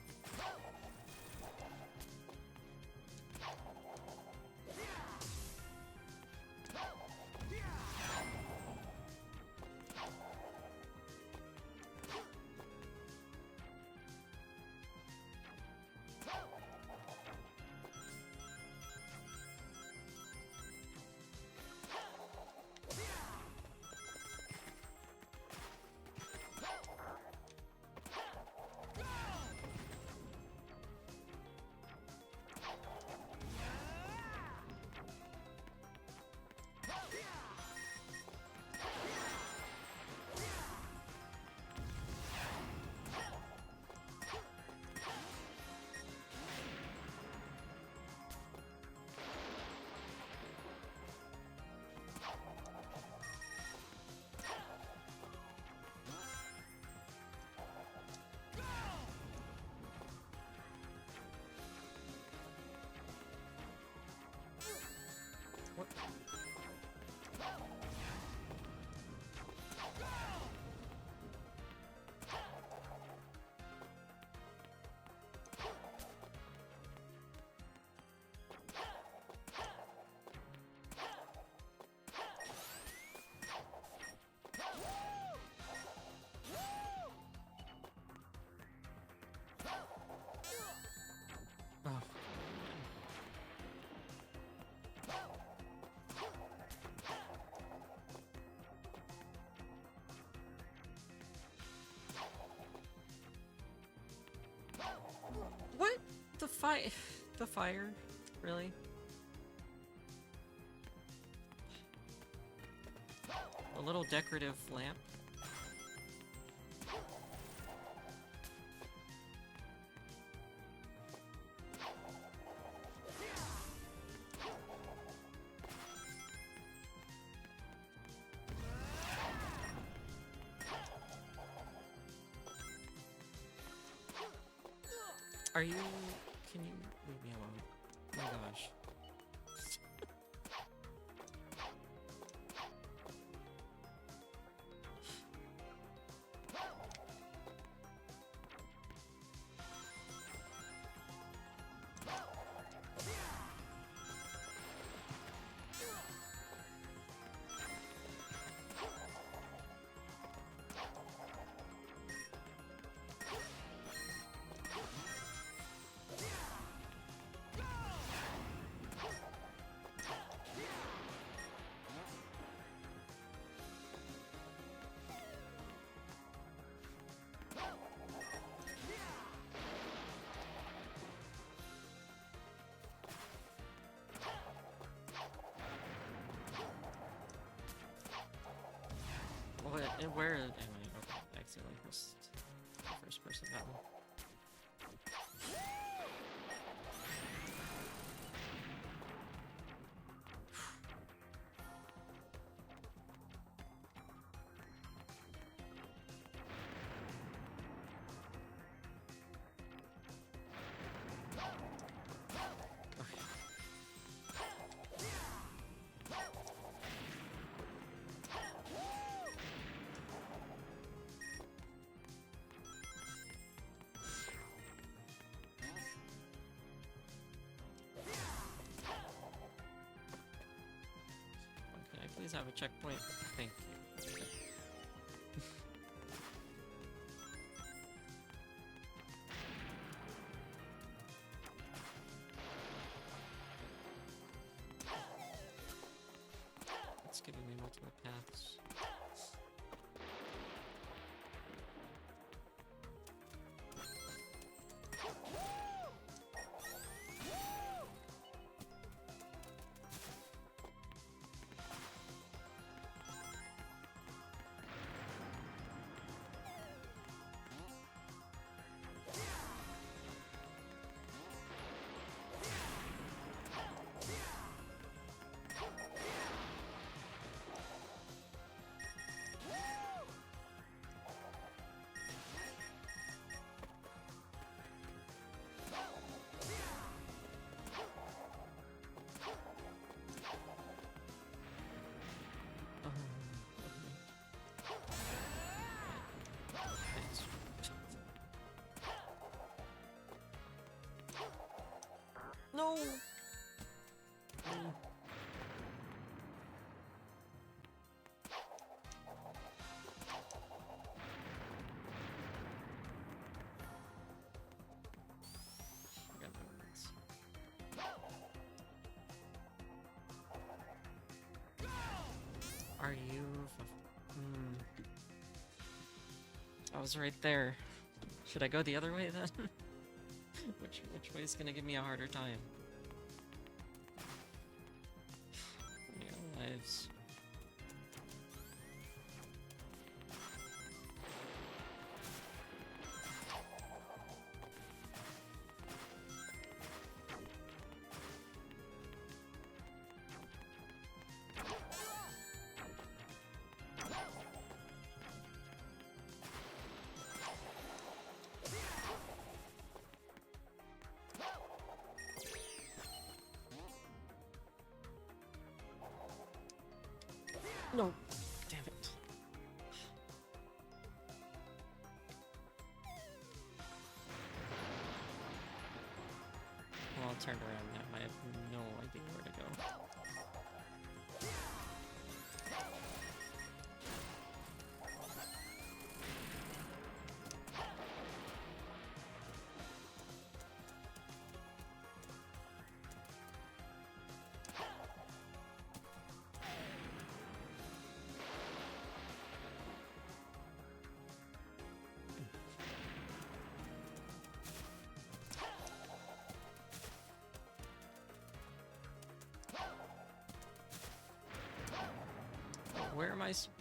The fire, really? A little decorative lamp. Are you... Can you leave me alone? Oh my gosh. Where am I? Okay, I accidentally pressed the first person button. Can I please have a checkpoint? Thank you. Okay. It's giving me multiple paths. Thanks. No! Forgot my words. Are you... I was right there. Should I go the other way then? Which way is gonna give me a harder time? Yeah, lives. No! Damn it. Well, I'll turn around now. I have no idea where to go.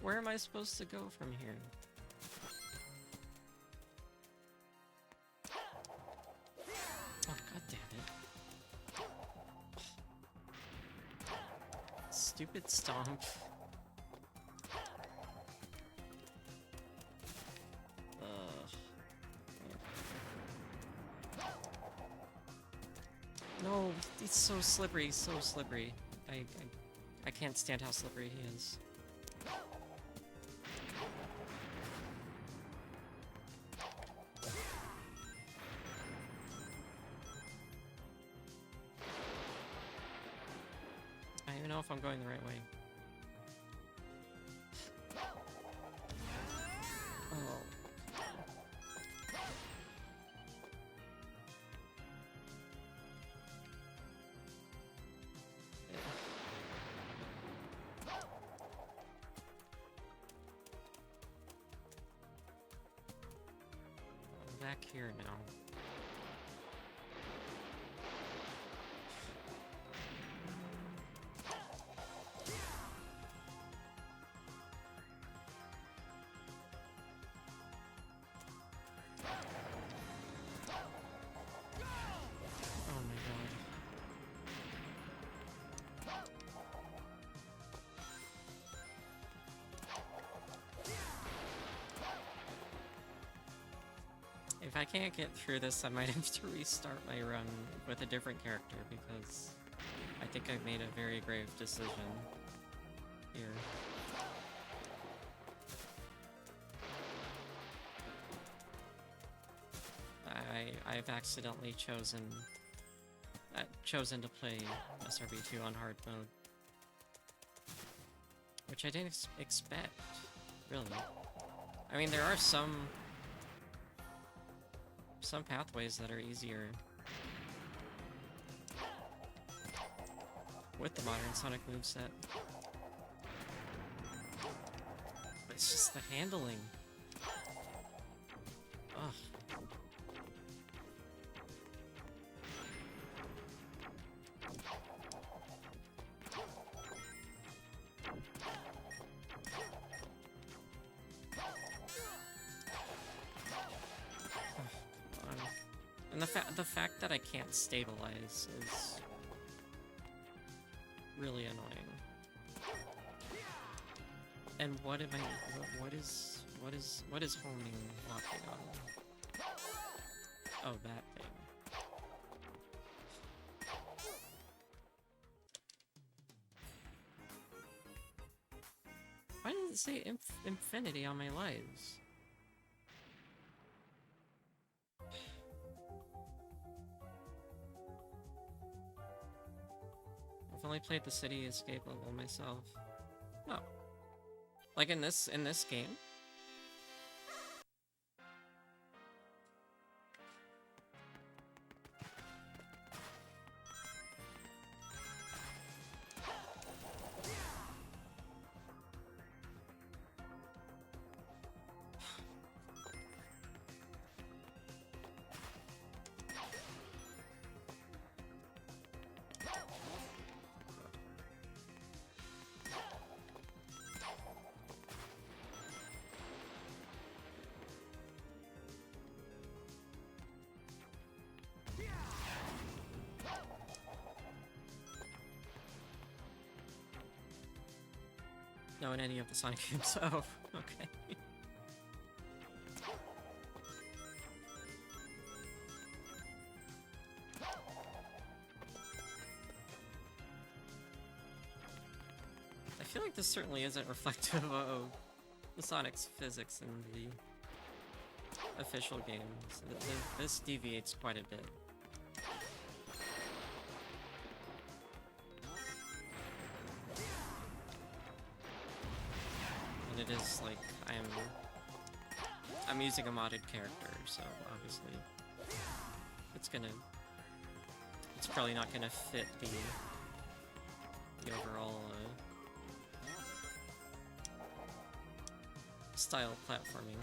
where am I supposed to go from here? Oh, god damn it. Stupid stomp. No, he's so slippery, so slippery. I can't stand how slippery he is. I don't even know if I'm going the right way. Oh. I'm back here now. Oh my god. If I can't get through this, I might have to restart my run with a different character because I think I've made a very grave decision here. I've accidentally chosen to play SRB2 on hard mode, which I didn't expect, really. I mean, there are some pathways that are easier with the modern Sonic moveset, but it's just the handling. Ugh. And the fact that I can't stabilize is really annoying. And what am I? What is homing locking on? Oh, that thing. Why does it say infinity on my lives? I've only played the city escape level myself. Oh. Like in this game? No, in any of the Sonic games. Oh, okay. I feel like this certainly isn't reflective of the Sonic's physics in the official games. This deviates quite a bit. And it is like I'm using a modded character, so obviousobviously. It's probably not gonna fit the overall style of platforming.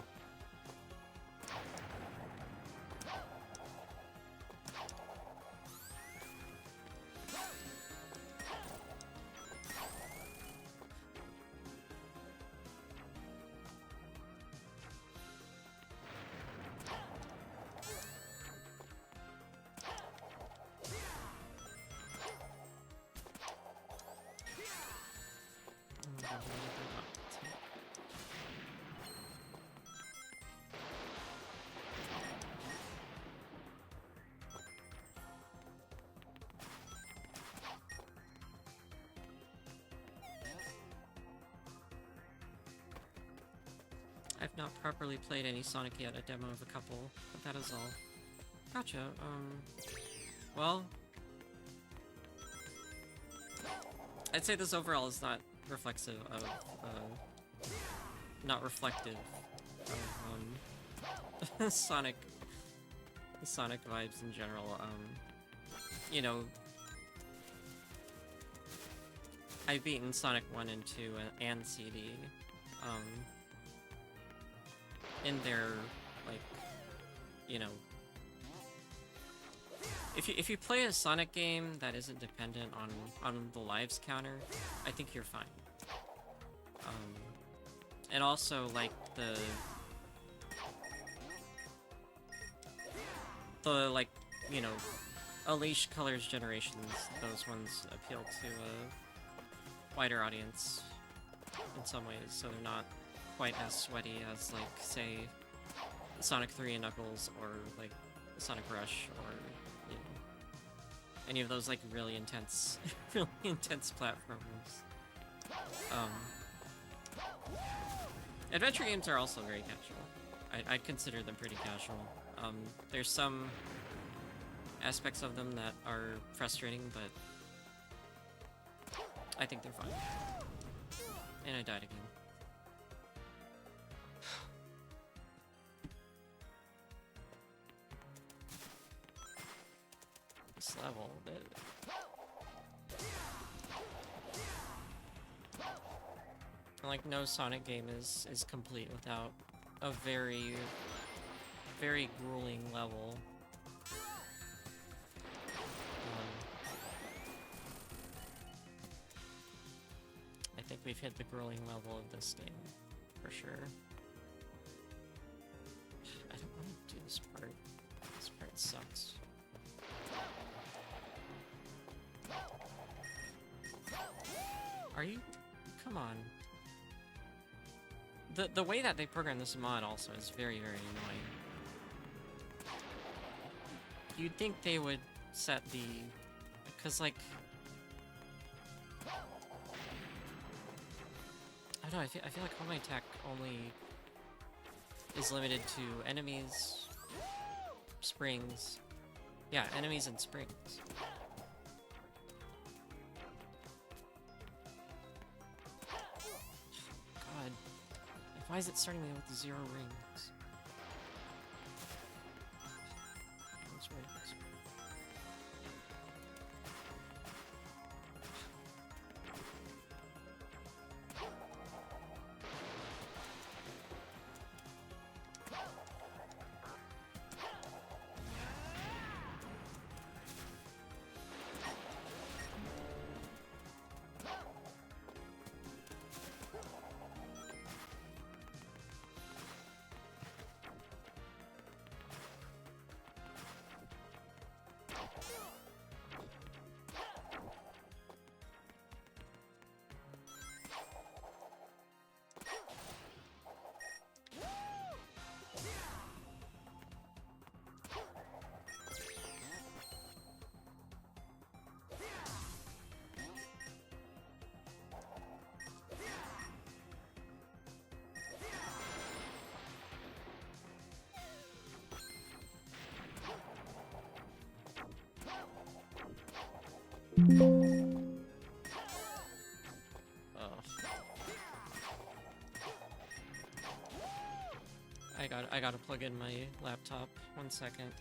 not properly played any Sonic yet, a demo of a couple, but that is all. Gotcha, well... I'd say this overall is not reflexive of, not reflective of, Sonic vibes in general. You know, I've beaten Sonic 1 and 2 and CD, in their, like, you know, if you play a Sonic game that isn't dependent on the lives counter, I think you're fine. And also, like, the like, you know, Unleashed Colors generations, those ones appeal to a wider audience in some ways, so they're not quite as sweaty as, like, say, Sonic 3 and Knuckles, or, like, Sonic Rush, or, you know, any of those, like, really intense platformers. Adventure games are also very casual. I'd consider them pretty casual. There's some aspects of them that are frustrating, but I think they're fine. And I died again. This level, like, no Sonic game is complete without a very, very grueling level. I think we've hit the grueling level of this game, for sure. I don't want to do this part. This part sucks. Are you? Come on. The way that they program this mod also is very, very annoying. You'd think they would set the... Because, like... I don't know, I feel like all my attack only is limited to enemies, springs. Yeah, enemies and springs. God. Why is it starting me with 0 rings? That's right. I gotta plug in my laptop. 1 second.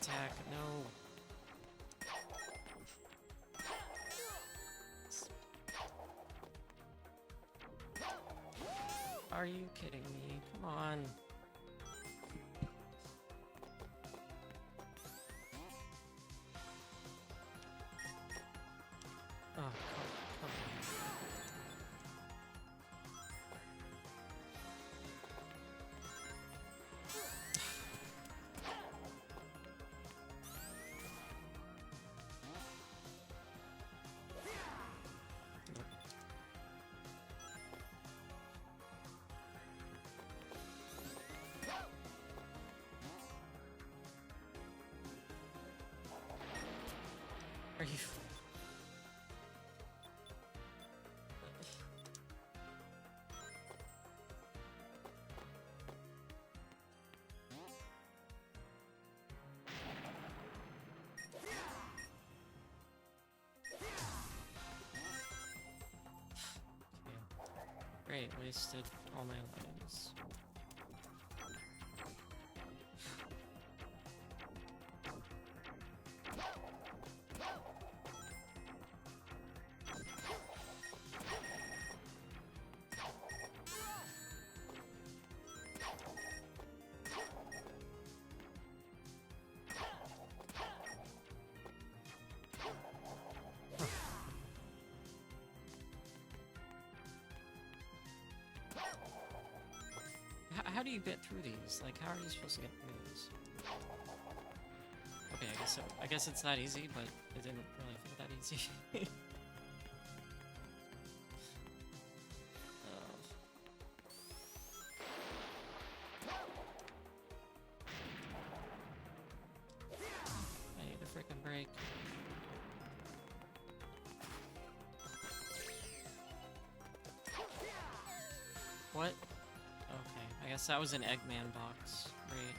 attack. No. Are you kidding me? Come on. Oh, come on. Are you... Great, wasted all my lives. How do you get through these? Like, how are you supposed to get through these? Okay, I guess so. I guess it's that easy, but it didn't really feel that easy. I need a freaking break. What? Okay, I guess that was an Eggman box. Great.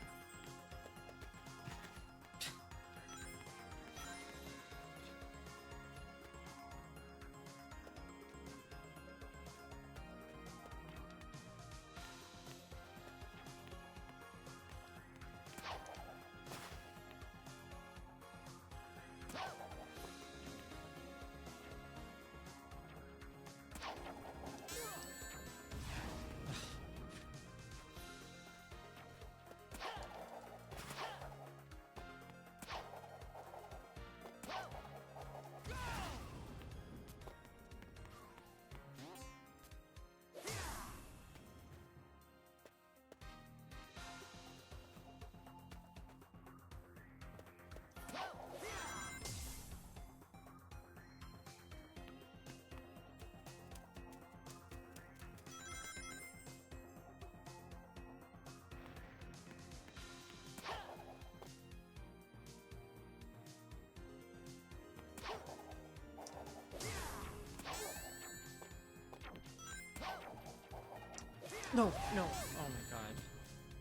No, no. Oh my god.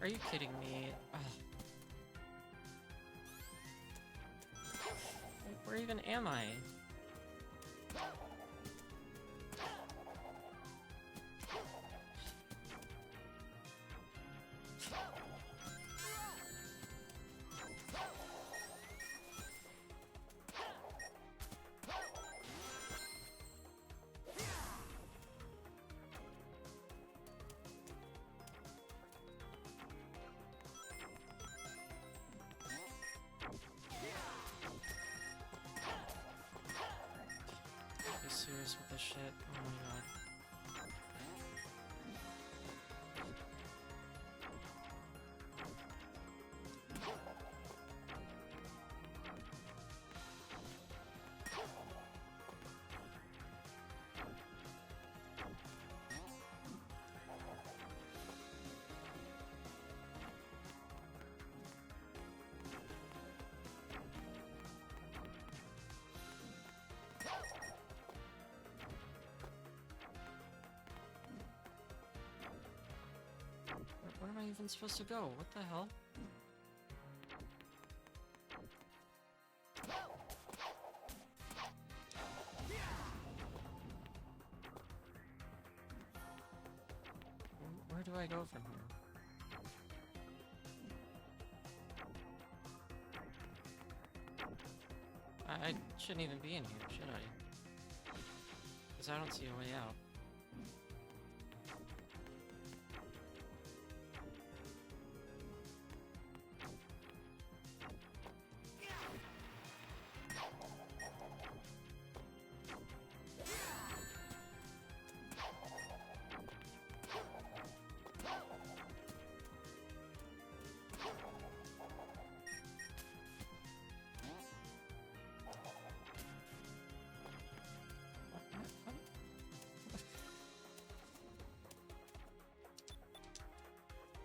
Are you kidding me? Ugh. Where even am I? Be serious with this shit. Oh my god. Where am I even supposed to go? What the hell? Where do I go from here? shouldn't even be in here, should I? Because I don't see a way out.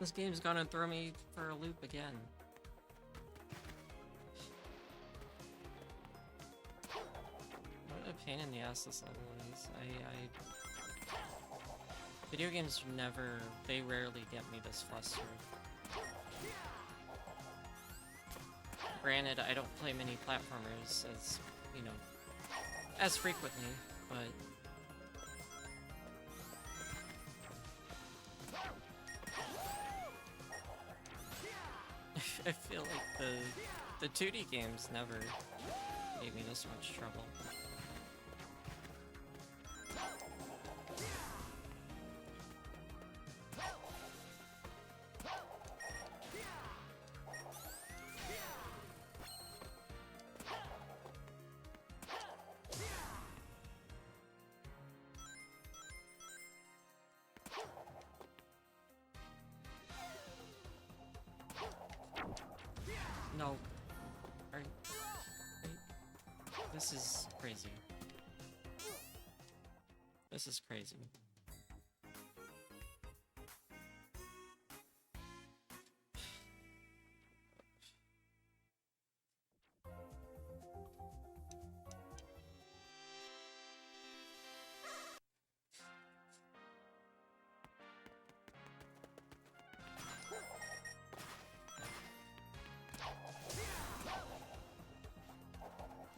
This game's gonna throw me for a loop again. What a pain in the ass this level is. Video games never, they rarely get me this flustered. Granted, I don't play many platformers as, you know, as frequently, but... I feel like the 2D games never gave me this much trouble. No. Are, this is crazy. This is crazy.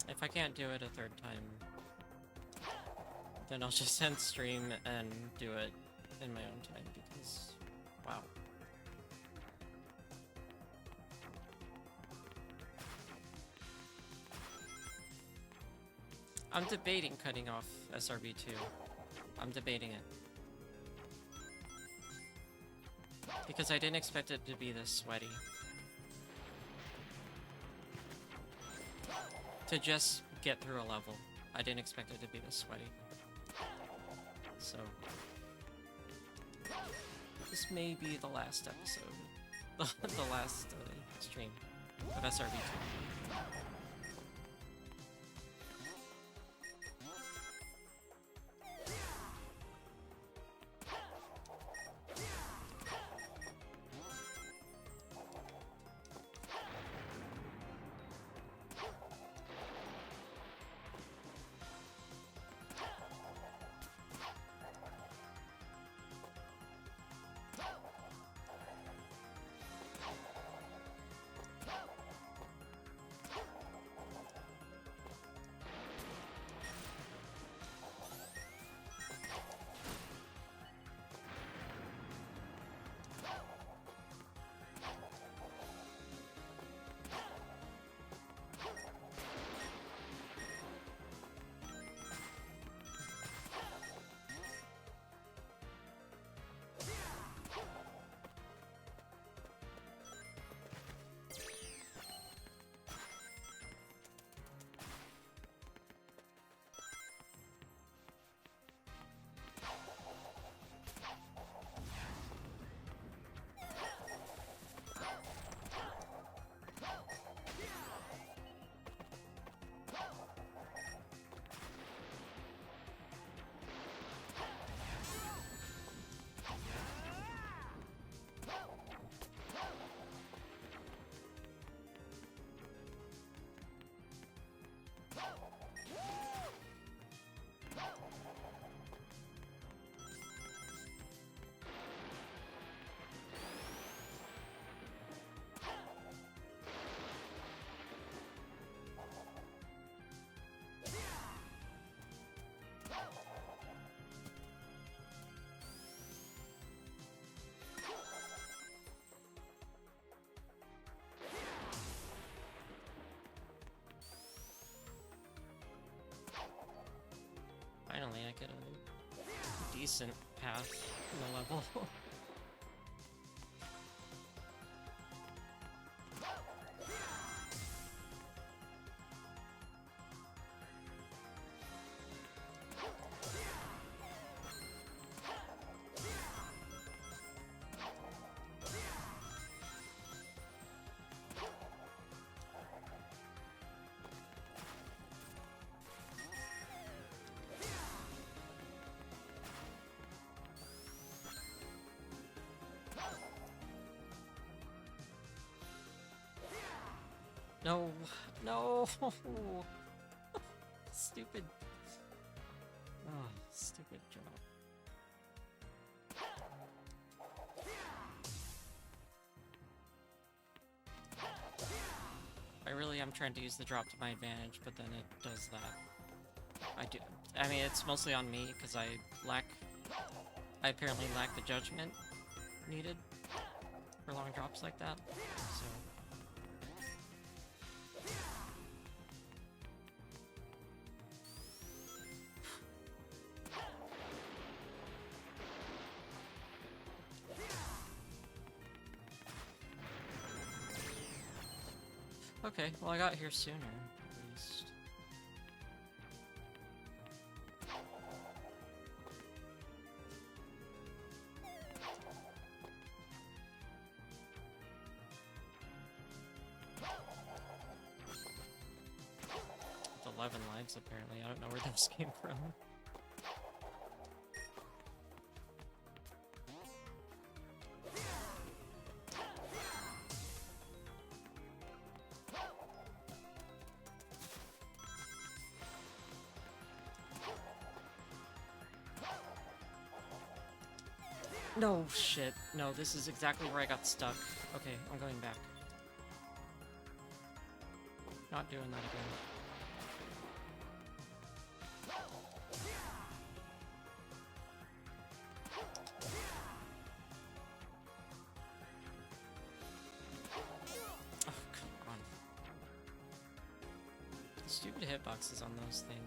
If I can't do it a third time, then I'll just end stream and do it in my own time, because, wow. I'm debating cutting off SRB2. I'm debating it. Because I didn't expect it to be this sweaty. To just get through a level. I didn't expect it to be this sweaty. So... this may be the last episode. the last stream of SRB2. Finally, I get a decent path in the level. No, no, stupid. Oh, stupid drop. I really am trying to use the drop to my advantage, but then it does that. I mean, it's mostly on me because I apparently lack the judgment needed for long drops like that. So. Okay, well I got here sooner, at least. With 11 lives, apparently. I don't know where those came from. No, shit. No, this is exactly where I got stuck. Okay, I'm going back. Not doing that again. Oh, come on. Stupid hitboxes on those things.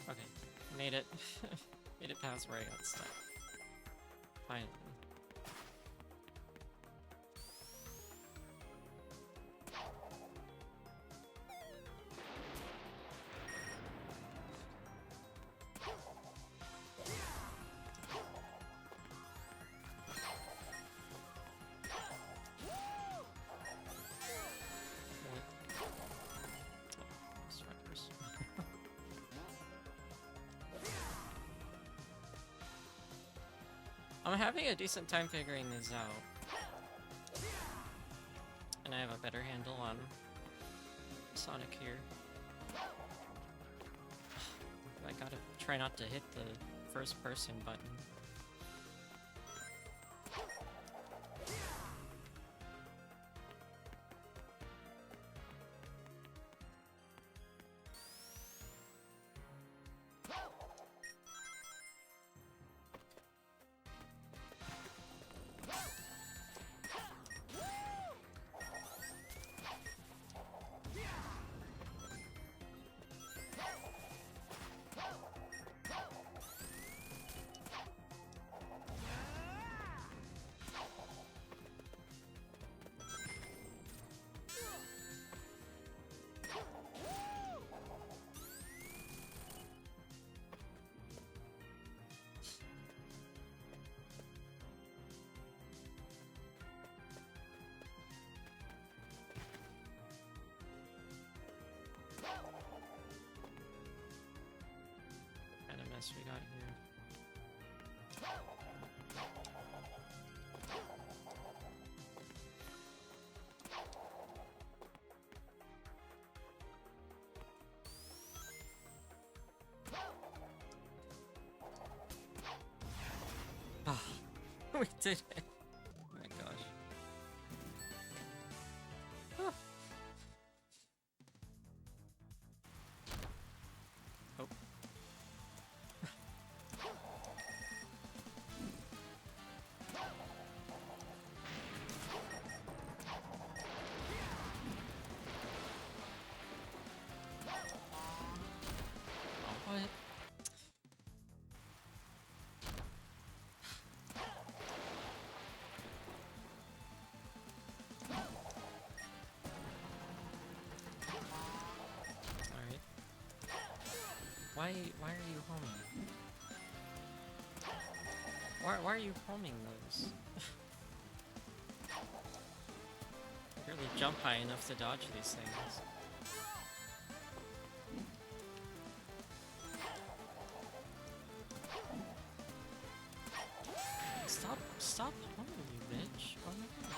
Okay, made it. Made it past where I got stuck. Finally. Strikers. I'm having a decent time figuring these out. And I have a better handle on Sonic here. I gotta try not to hit the first person button. mess we got here. Ah, we did it. Oh my gosh. Ah. Oh. Oh, what? Alright. Why are you homing? Why are you homing those? You barely jump high enough to dodge these things. Stop homing, you bitch. Oh my god.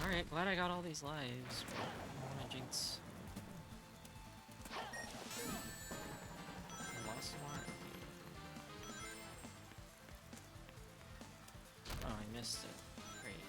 Alright, glad I got all these lives, but I don't wanna jinx. I lost one. Oh, I missed it. Great.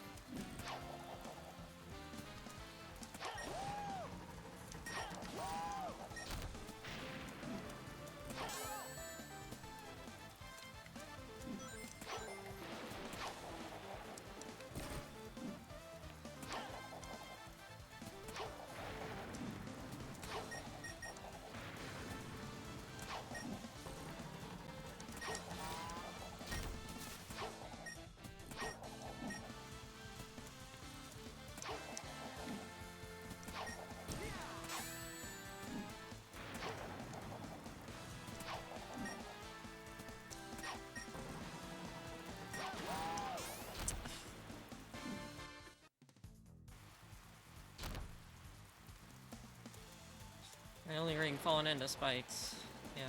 My only ring falling into spikes. Yeah.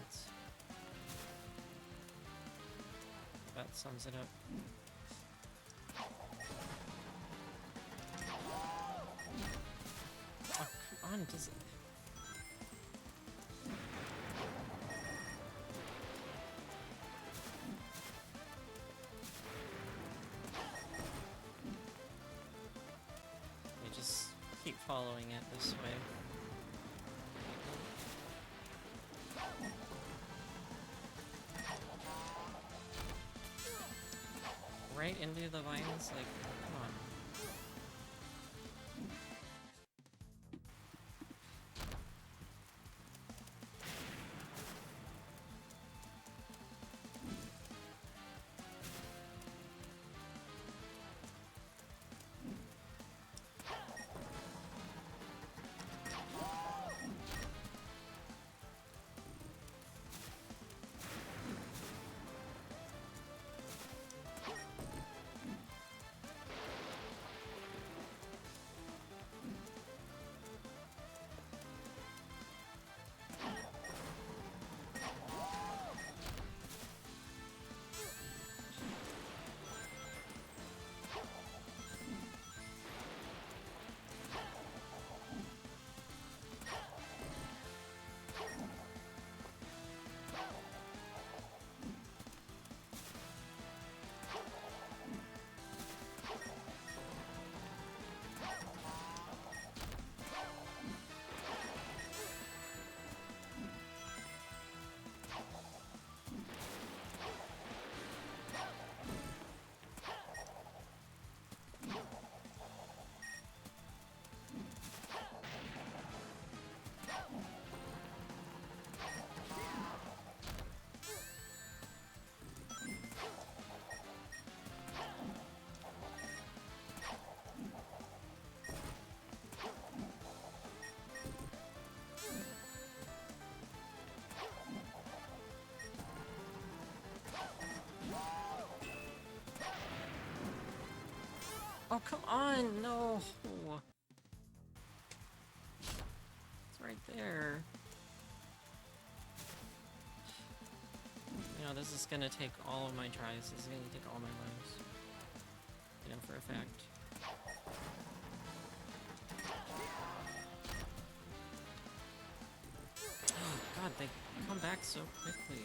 That's... That sums it up. Oh, come on, does it... You just keep following it this way. Right into the vines? Like, come on. Oh, come on! No! It's right there. You know, this is gonna take all of my tries. This is gonna take all my lives. You know, for a fact. Oh, God, they come back so quickly.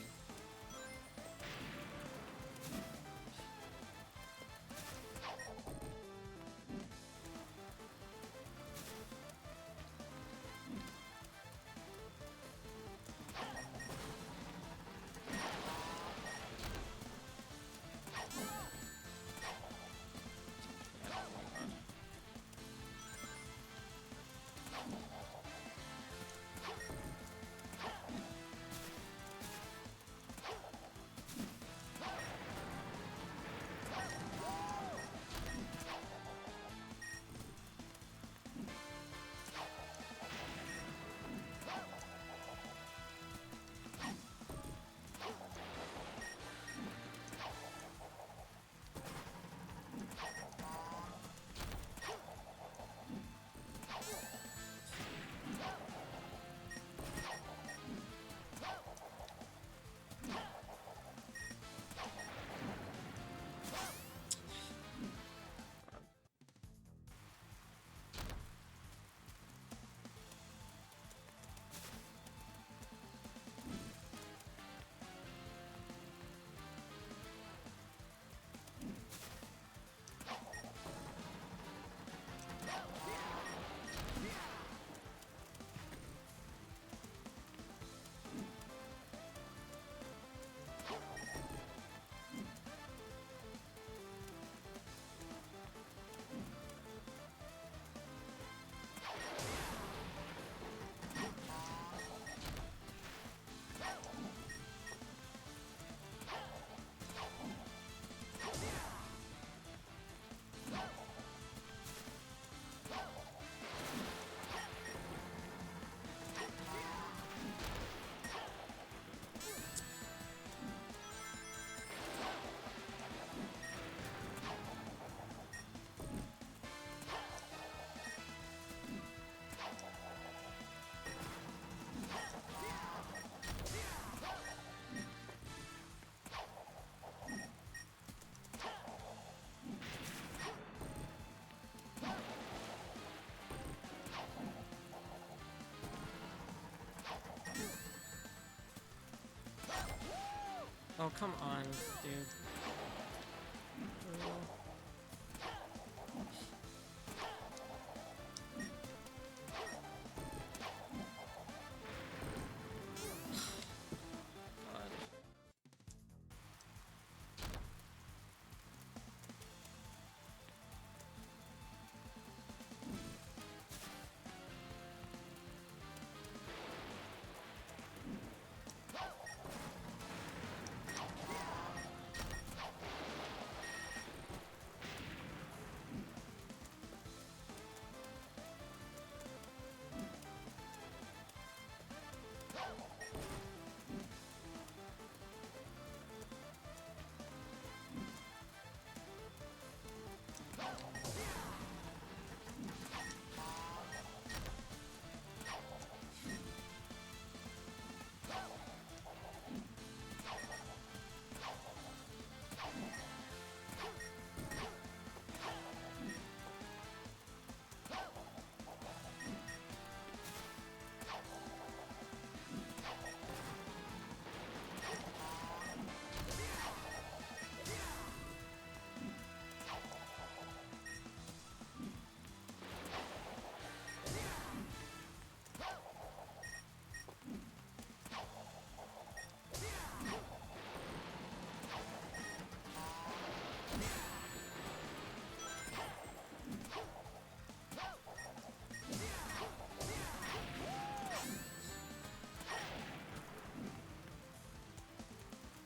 Oh, come on, dude. God.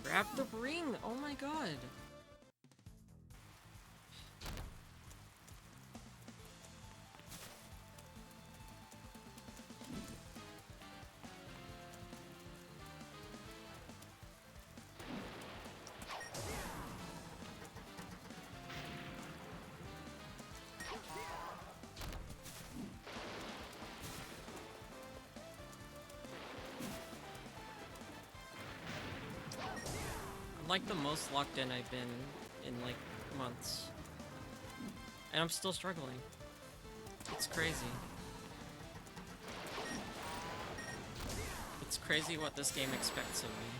Grab the ring! Oh my god! like the most locked in I've been in like months. And I'm still struggling. It's crazy. It's crazy what this game expects of me.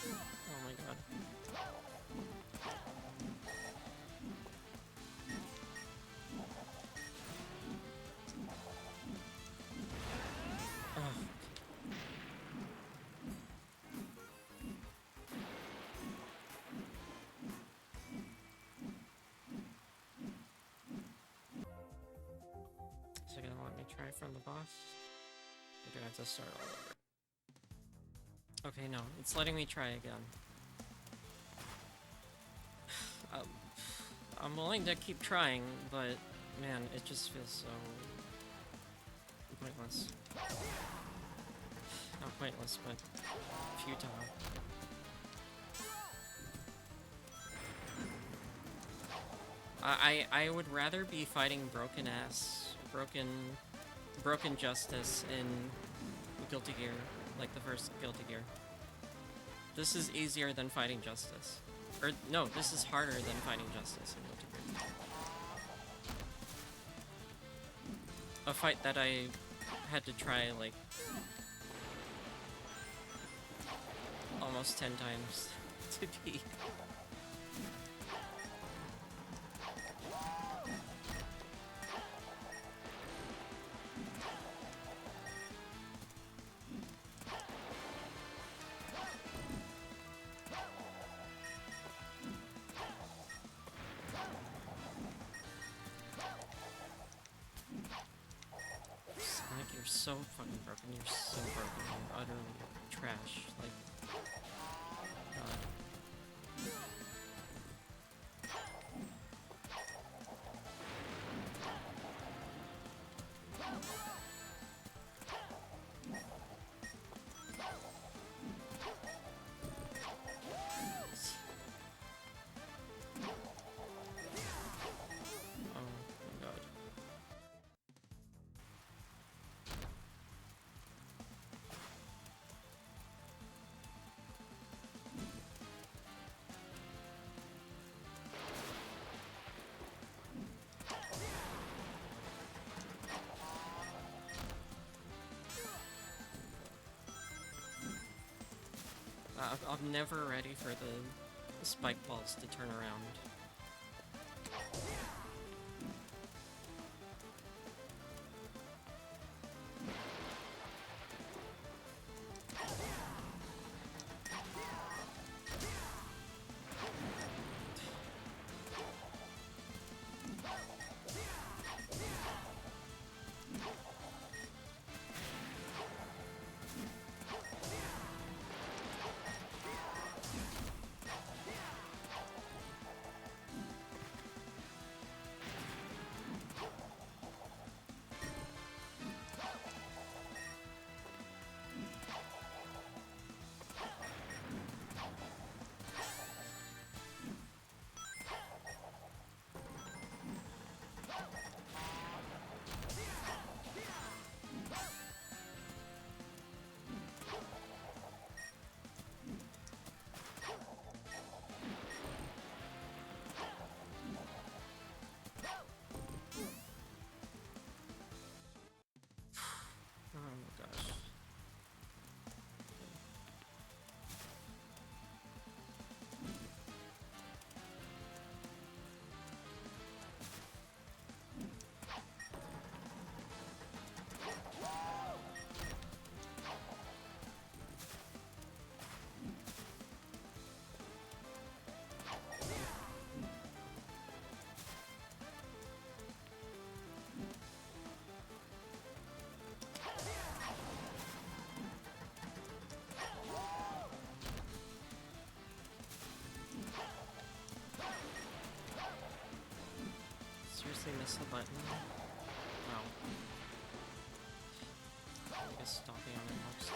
Oh my god. Ugh. Is it gonna let me try from the boss? Or do I have to start all over? Okay, no, it's letting me try again. Um, I'm willing to keep trying, but man, it just feels so pointless. Not pointless, but futile. I would rather be fighting broken justice in Guilty Gear, like the first Guilty Gear. This is easier than fighting justice. Or no, this is harder than fighting justice in Guilty Gear. A fight that I had to try like almost 10 times to beat. Sonic, you're so fucking broken. You're so broken. You're utterly trash. Like, God. Oh my god. I'm never ready for the spike balls to turn around. purposely miss the button. Wow. I guess stopping on it helps.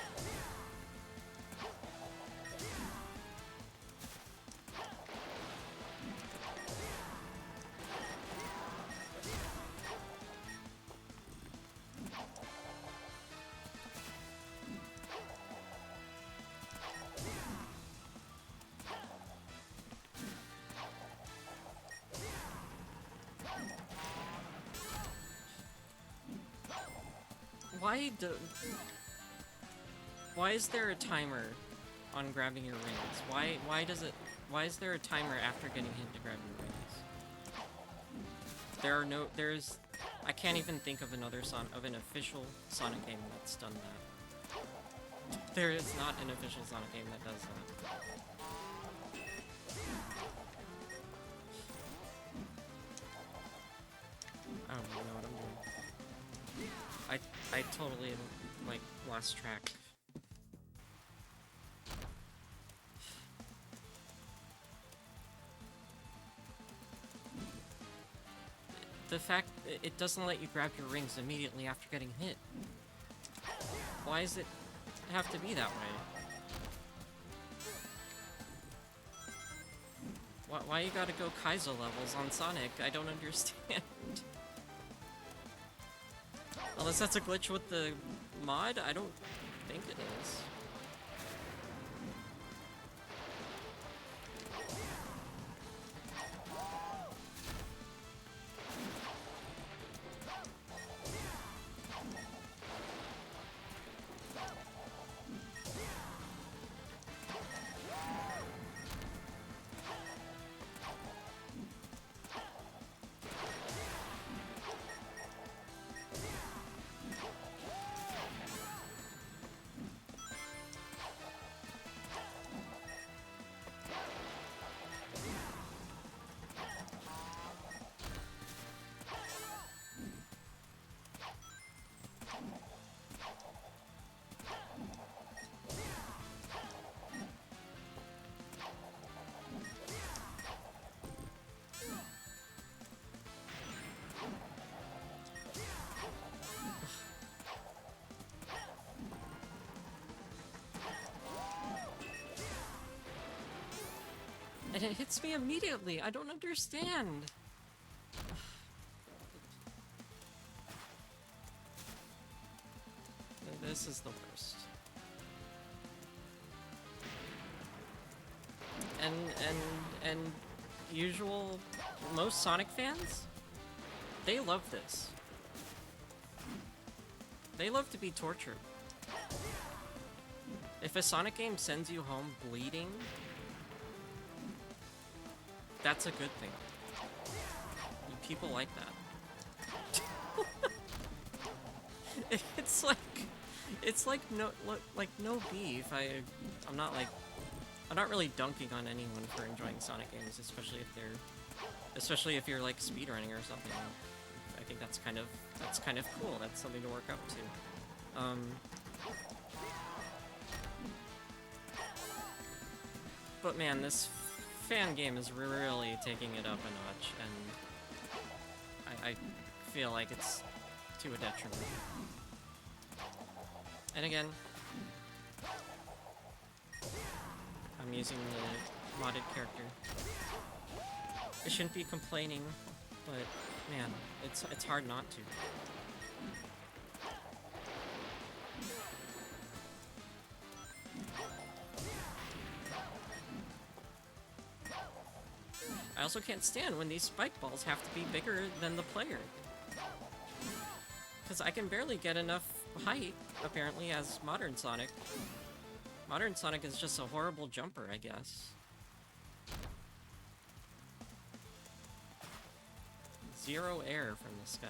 Why is there a timer on grabbing your rings? Why is there a timer after getting hit to grab your rings? I can't even think of an official Sonic game that's done that. There is not an official Sonic game that does that. I don't even know what I'm doing. I totally, like, lost track. The fact that it doesn't let you grab your rings immediately after getting hit. Why does it have to be that way? Why you gotta go Kaizo levels on Sonic? I don't understand. Unless that's a glitch with the mod? I don't think it is. And it hits me immediately. I don't understand. This is the worst. And most Sonic fans, they love this. They love to be tortured. If a Sonic game sends you home bleeding, that's a good thing. People like that. It's like no beef. I'm not really dunking on anyone for enjoying Sonic games, especially if you're like speedrunning or something. I think that's kind of cool. That's something to work up to. But man, this fan game is really taking it up a notch, and I feel like it's to a detriment. And again, I'm using the modded character. I shouldn't be complaining, but man, it's hard not to. I also can't stand when these spike balls have to be bigger than the player. Because I can barely get enough height, apparently, as Modern Sonic. Modern Sonic is just a horrible jumper, I guess. Zero air from this guy.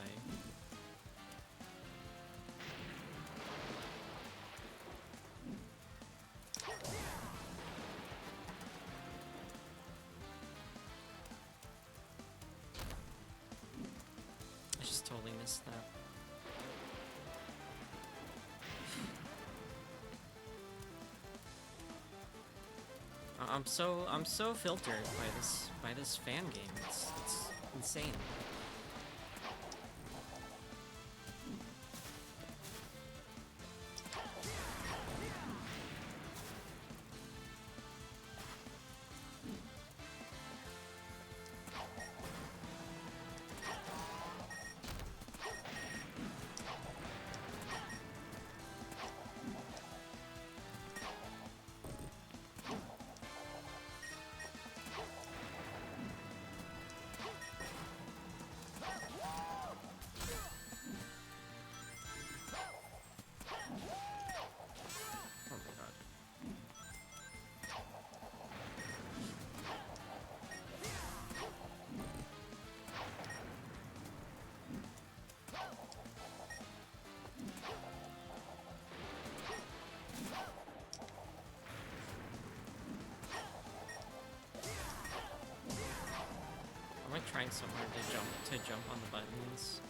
I just totally missed that. I'm so filtered by this fan game. It's insane. so hard to jump on the buttons.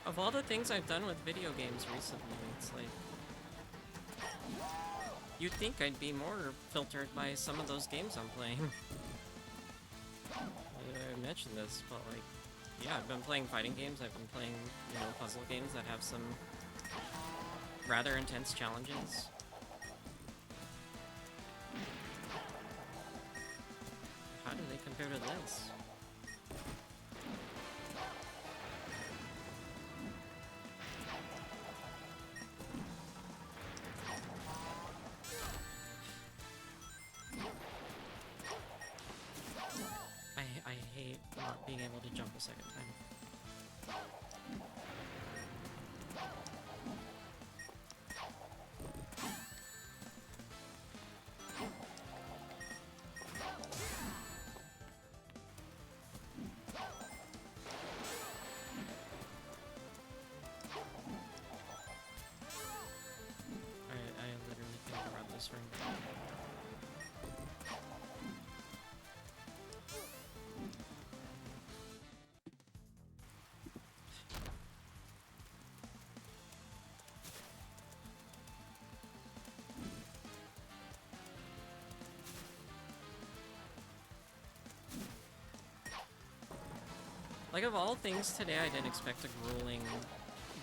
Of all the things I've done with video games recently, it's like... You'd think I'd be more filtered by some of those games I'm playing. I mentioned this, but like... Yeah, I've been playing fighting games, I've been playing, you know, puzzle games that have some rather intense challenges. How do they compare to this? I hate not being able to jump a second time. I literally can't run this ring. Like, of all things today, I didn't expect a grueling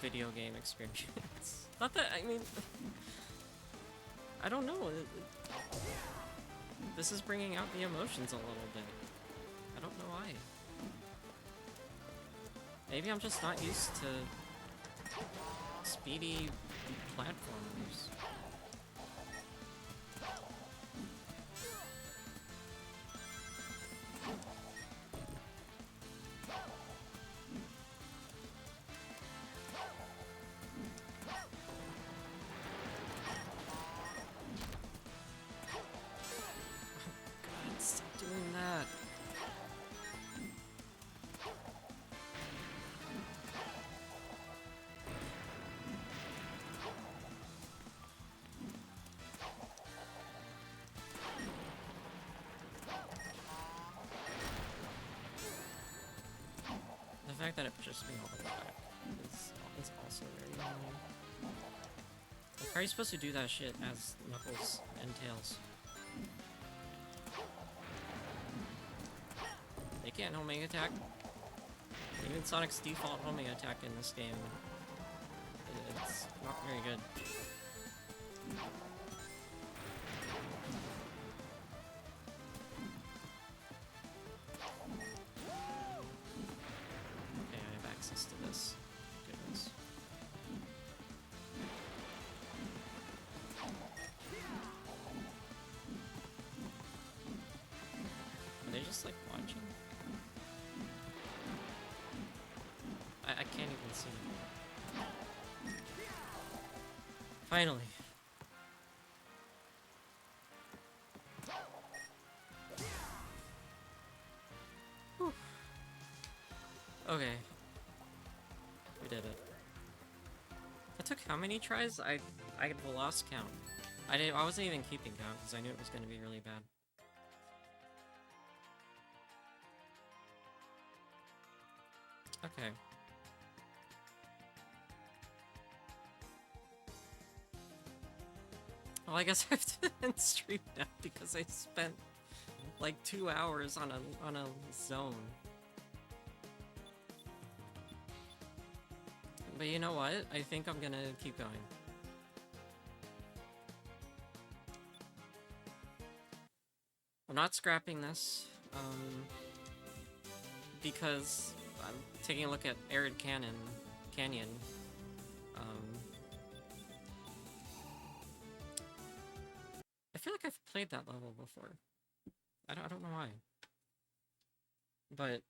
video game experience. Not that, I mean... I don't know. This is bringing out the emotions a little bit. I don't know why. Maybe I'm just not used to speedy platformers. Stop doing that. The fact that it pushes me all the way back is also very annoying. Like, how are you supposed to do that shit as Knuckles and Tails? They can't homing attack. Even Sonic's default homing attack in this game, it's not very good. Okay, I have access to this. Goodness. Are they just like watching? I can't even see. Finally. Whew. Okay. We did it. That took how many tries? I lost count. I wasn't even keeping count because I knew it was gonna be really bad. Okay. Well, I guess I have to end stream now because I spent like 2 hours on a zone. But you know what? I think I'm gonna keep going. I'm not scrapping this, because I'm taking a look at Arid Canyon, feel like I've played that level before. I don't know why. But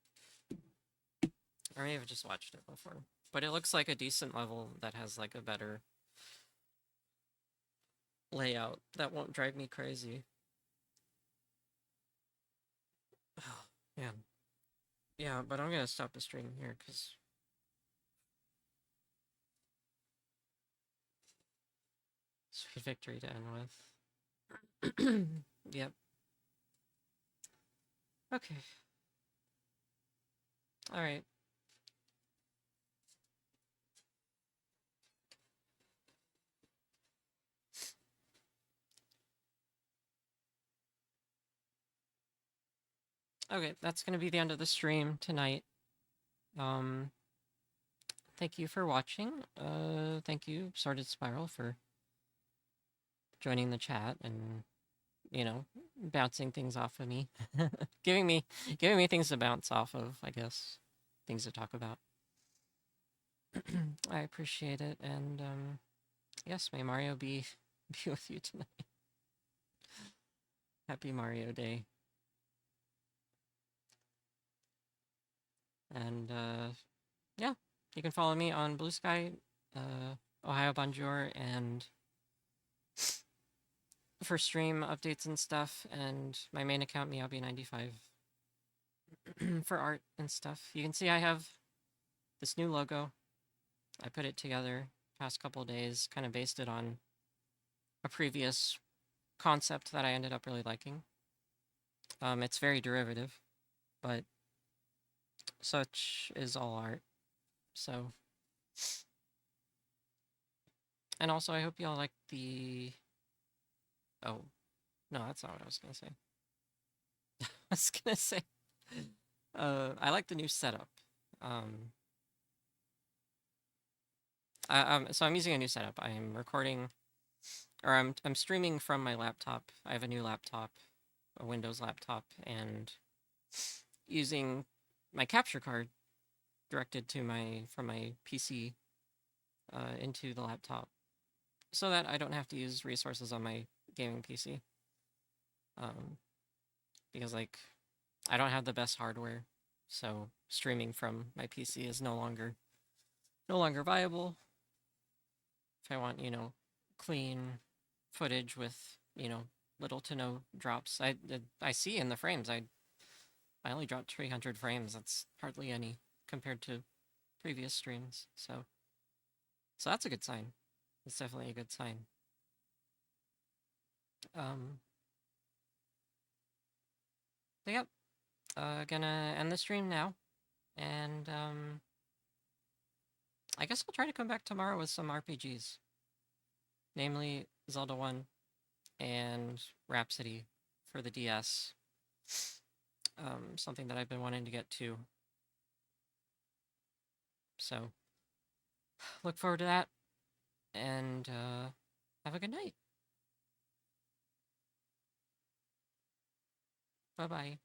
or maybe I've just watched it before. But it looks like a decent level that has like a better layout that won't drive me crazy. Oh, man. Yeah, but I'm gonna stop the stream here because sweet victory to end with. Yep. Okay. Alright. Okay, that's gonna be the end of the stream tonight. Um, thank you for watching. Thank you, Sorted Spiral, for joining the chat and, you know, bouncing things off of me. giving me things to bounce off of, I guess. Things to talk about. I appreciate it, and yes, may Mario be with you tonight. Happy Mario Day. And yeah, you can follow me on Blue Sky, Ohio Bonjour, and for stream updates and stuff, and my main account Meowbie95 for art and stuff. You can see I have this new logo. I put it together past couple of days, kind of based it on a previous concept that I ended up really liking. It's very derivative, but such is all art. So, and also I hope y'all like the. Oh, no, that's not what I was gonna say. I was gonna say, I like the new setup. So I'm using a new setup. I'm recording, or I'm streaming from my laptop. I have a new laptop, a Windows laptop, and using my capture card directed to from my PC into the laptop, so that I don't have to use resources on my gaming PC. Because like I don't have the best hardware, so streaming from my PC is no longer viable. If I want, clean footage with, little to no drops. I see in the frames. I only dropped 300 frames. That's hardly any compared to previous streams. So that's a good sign. It's definitely a good sign. But yep, gonna end the stream now, and I guess I'll try to come back tomorrow with some RPGs, namely Zelda 1 and Rhapsody for the DS. Something that I've been wanting to get to. So, look forward to that, and have a good night. Bye-bye.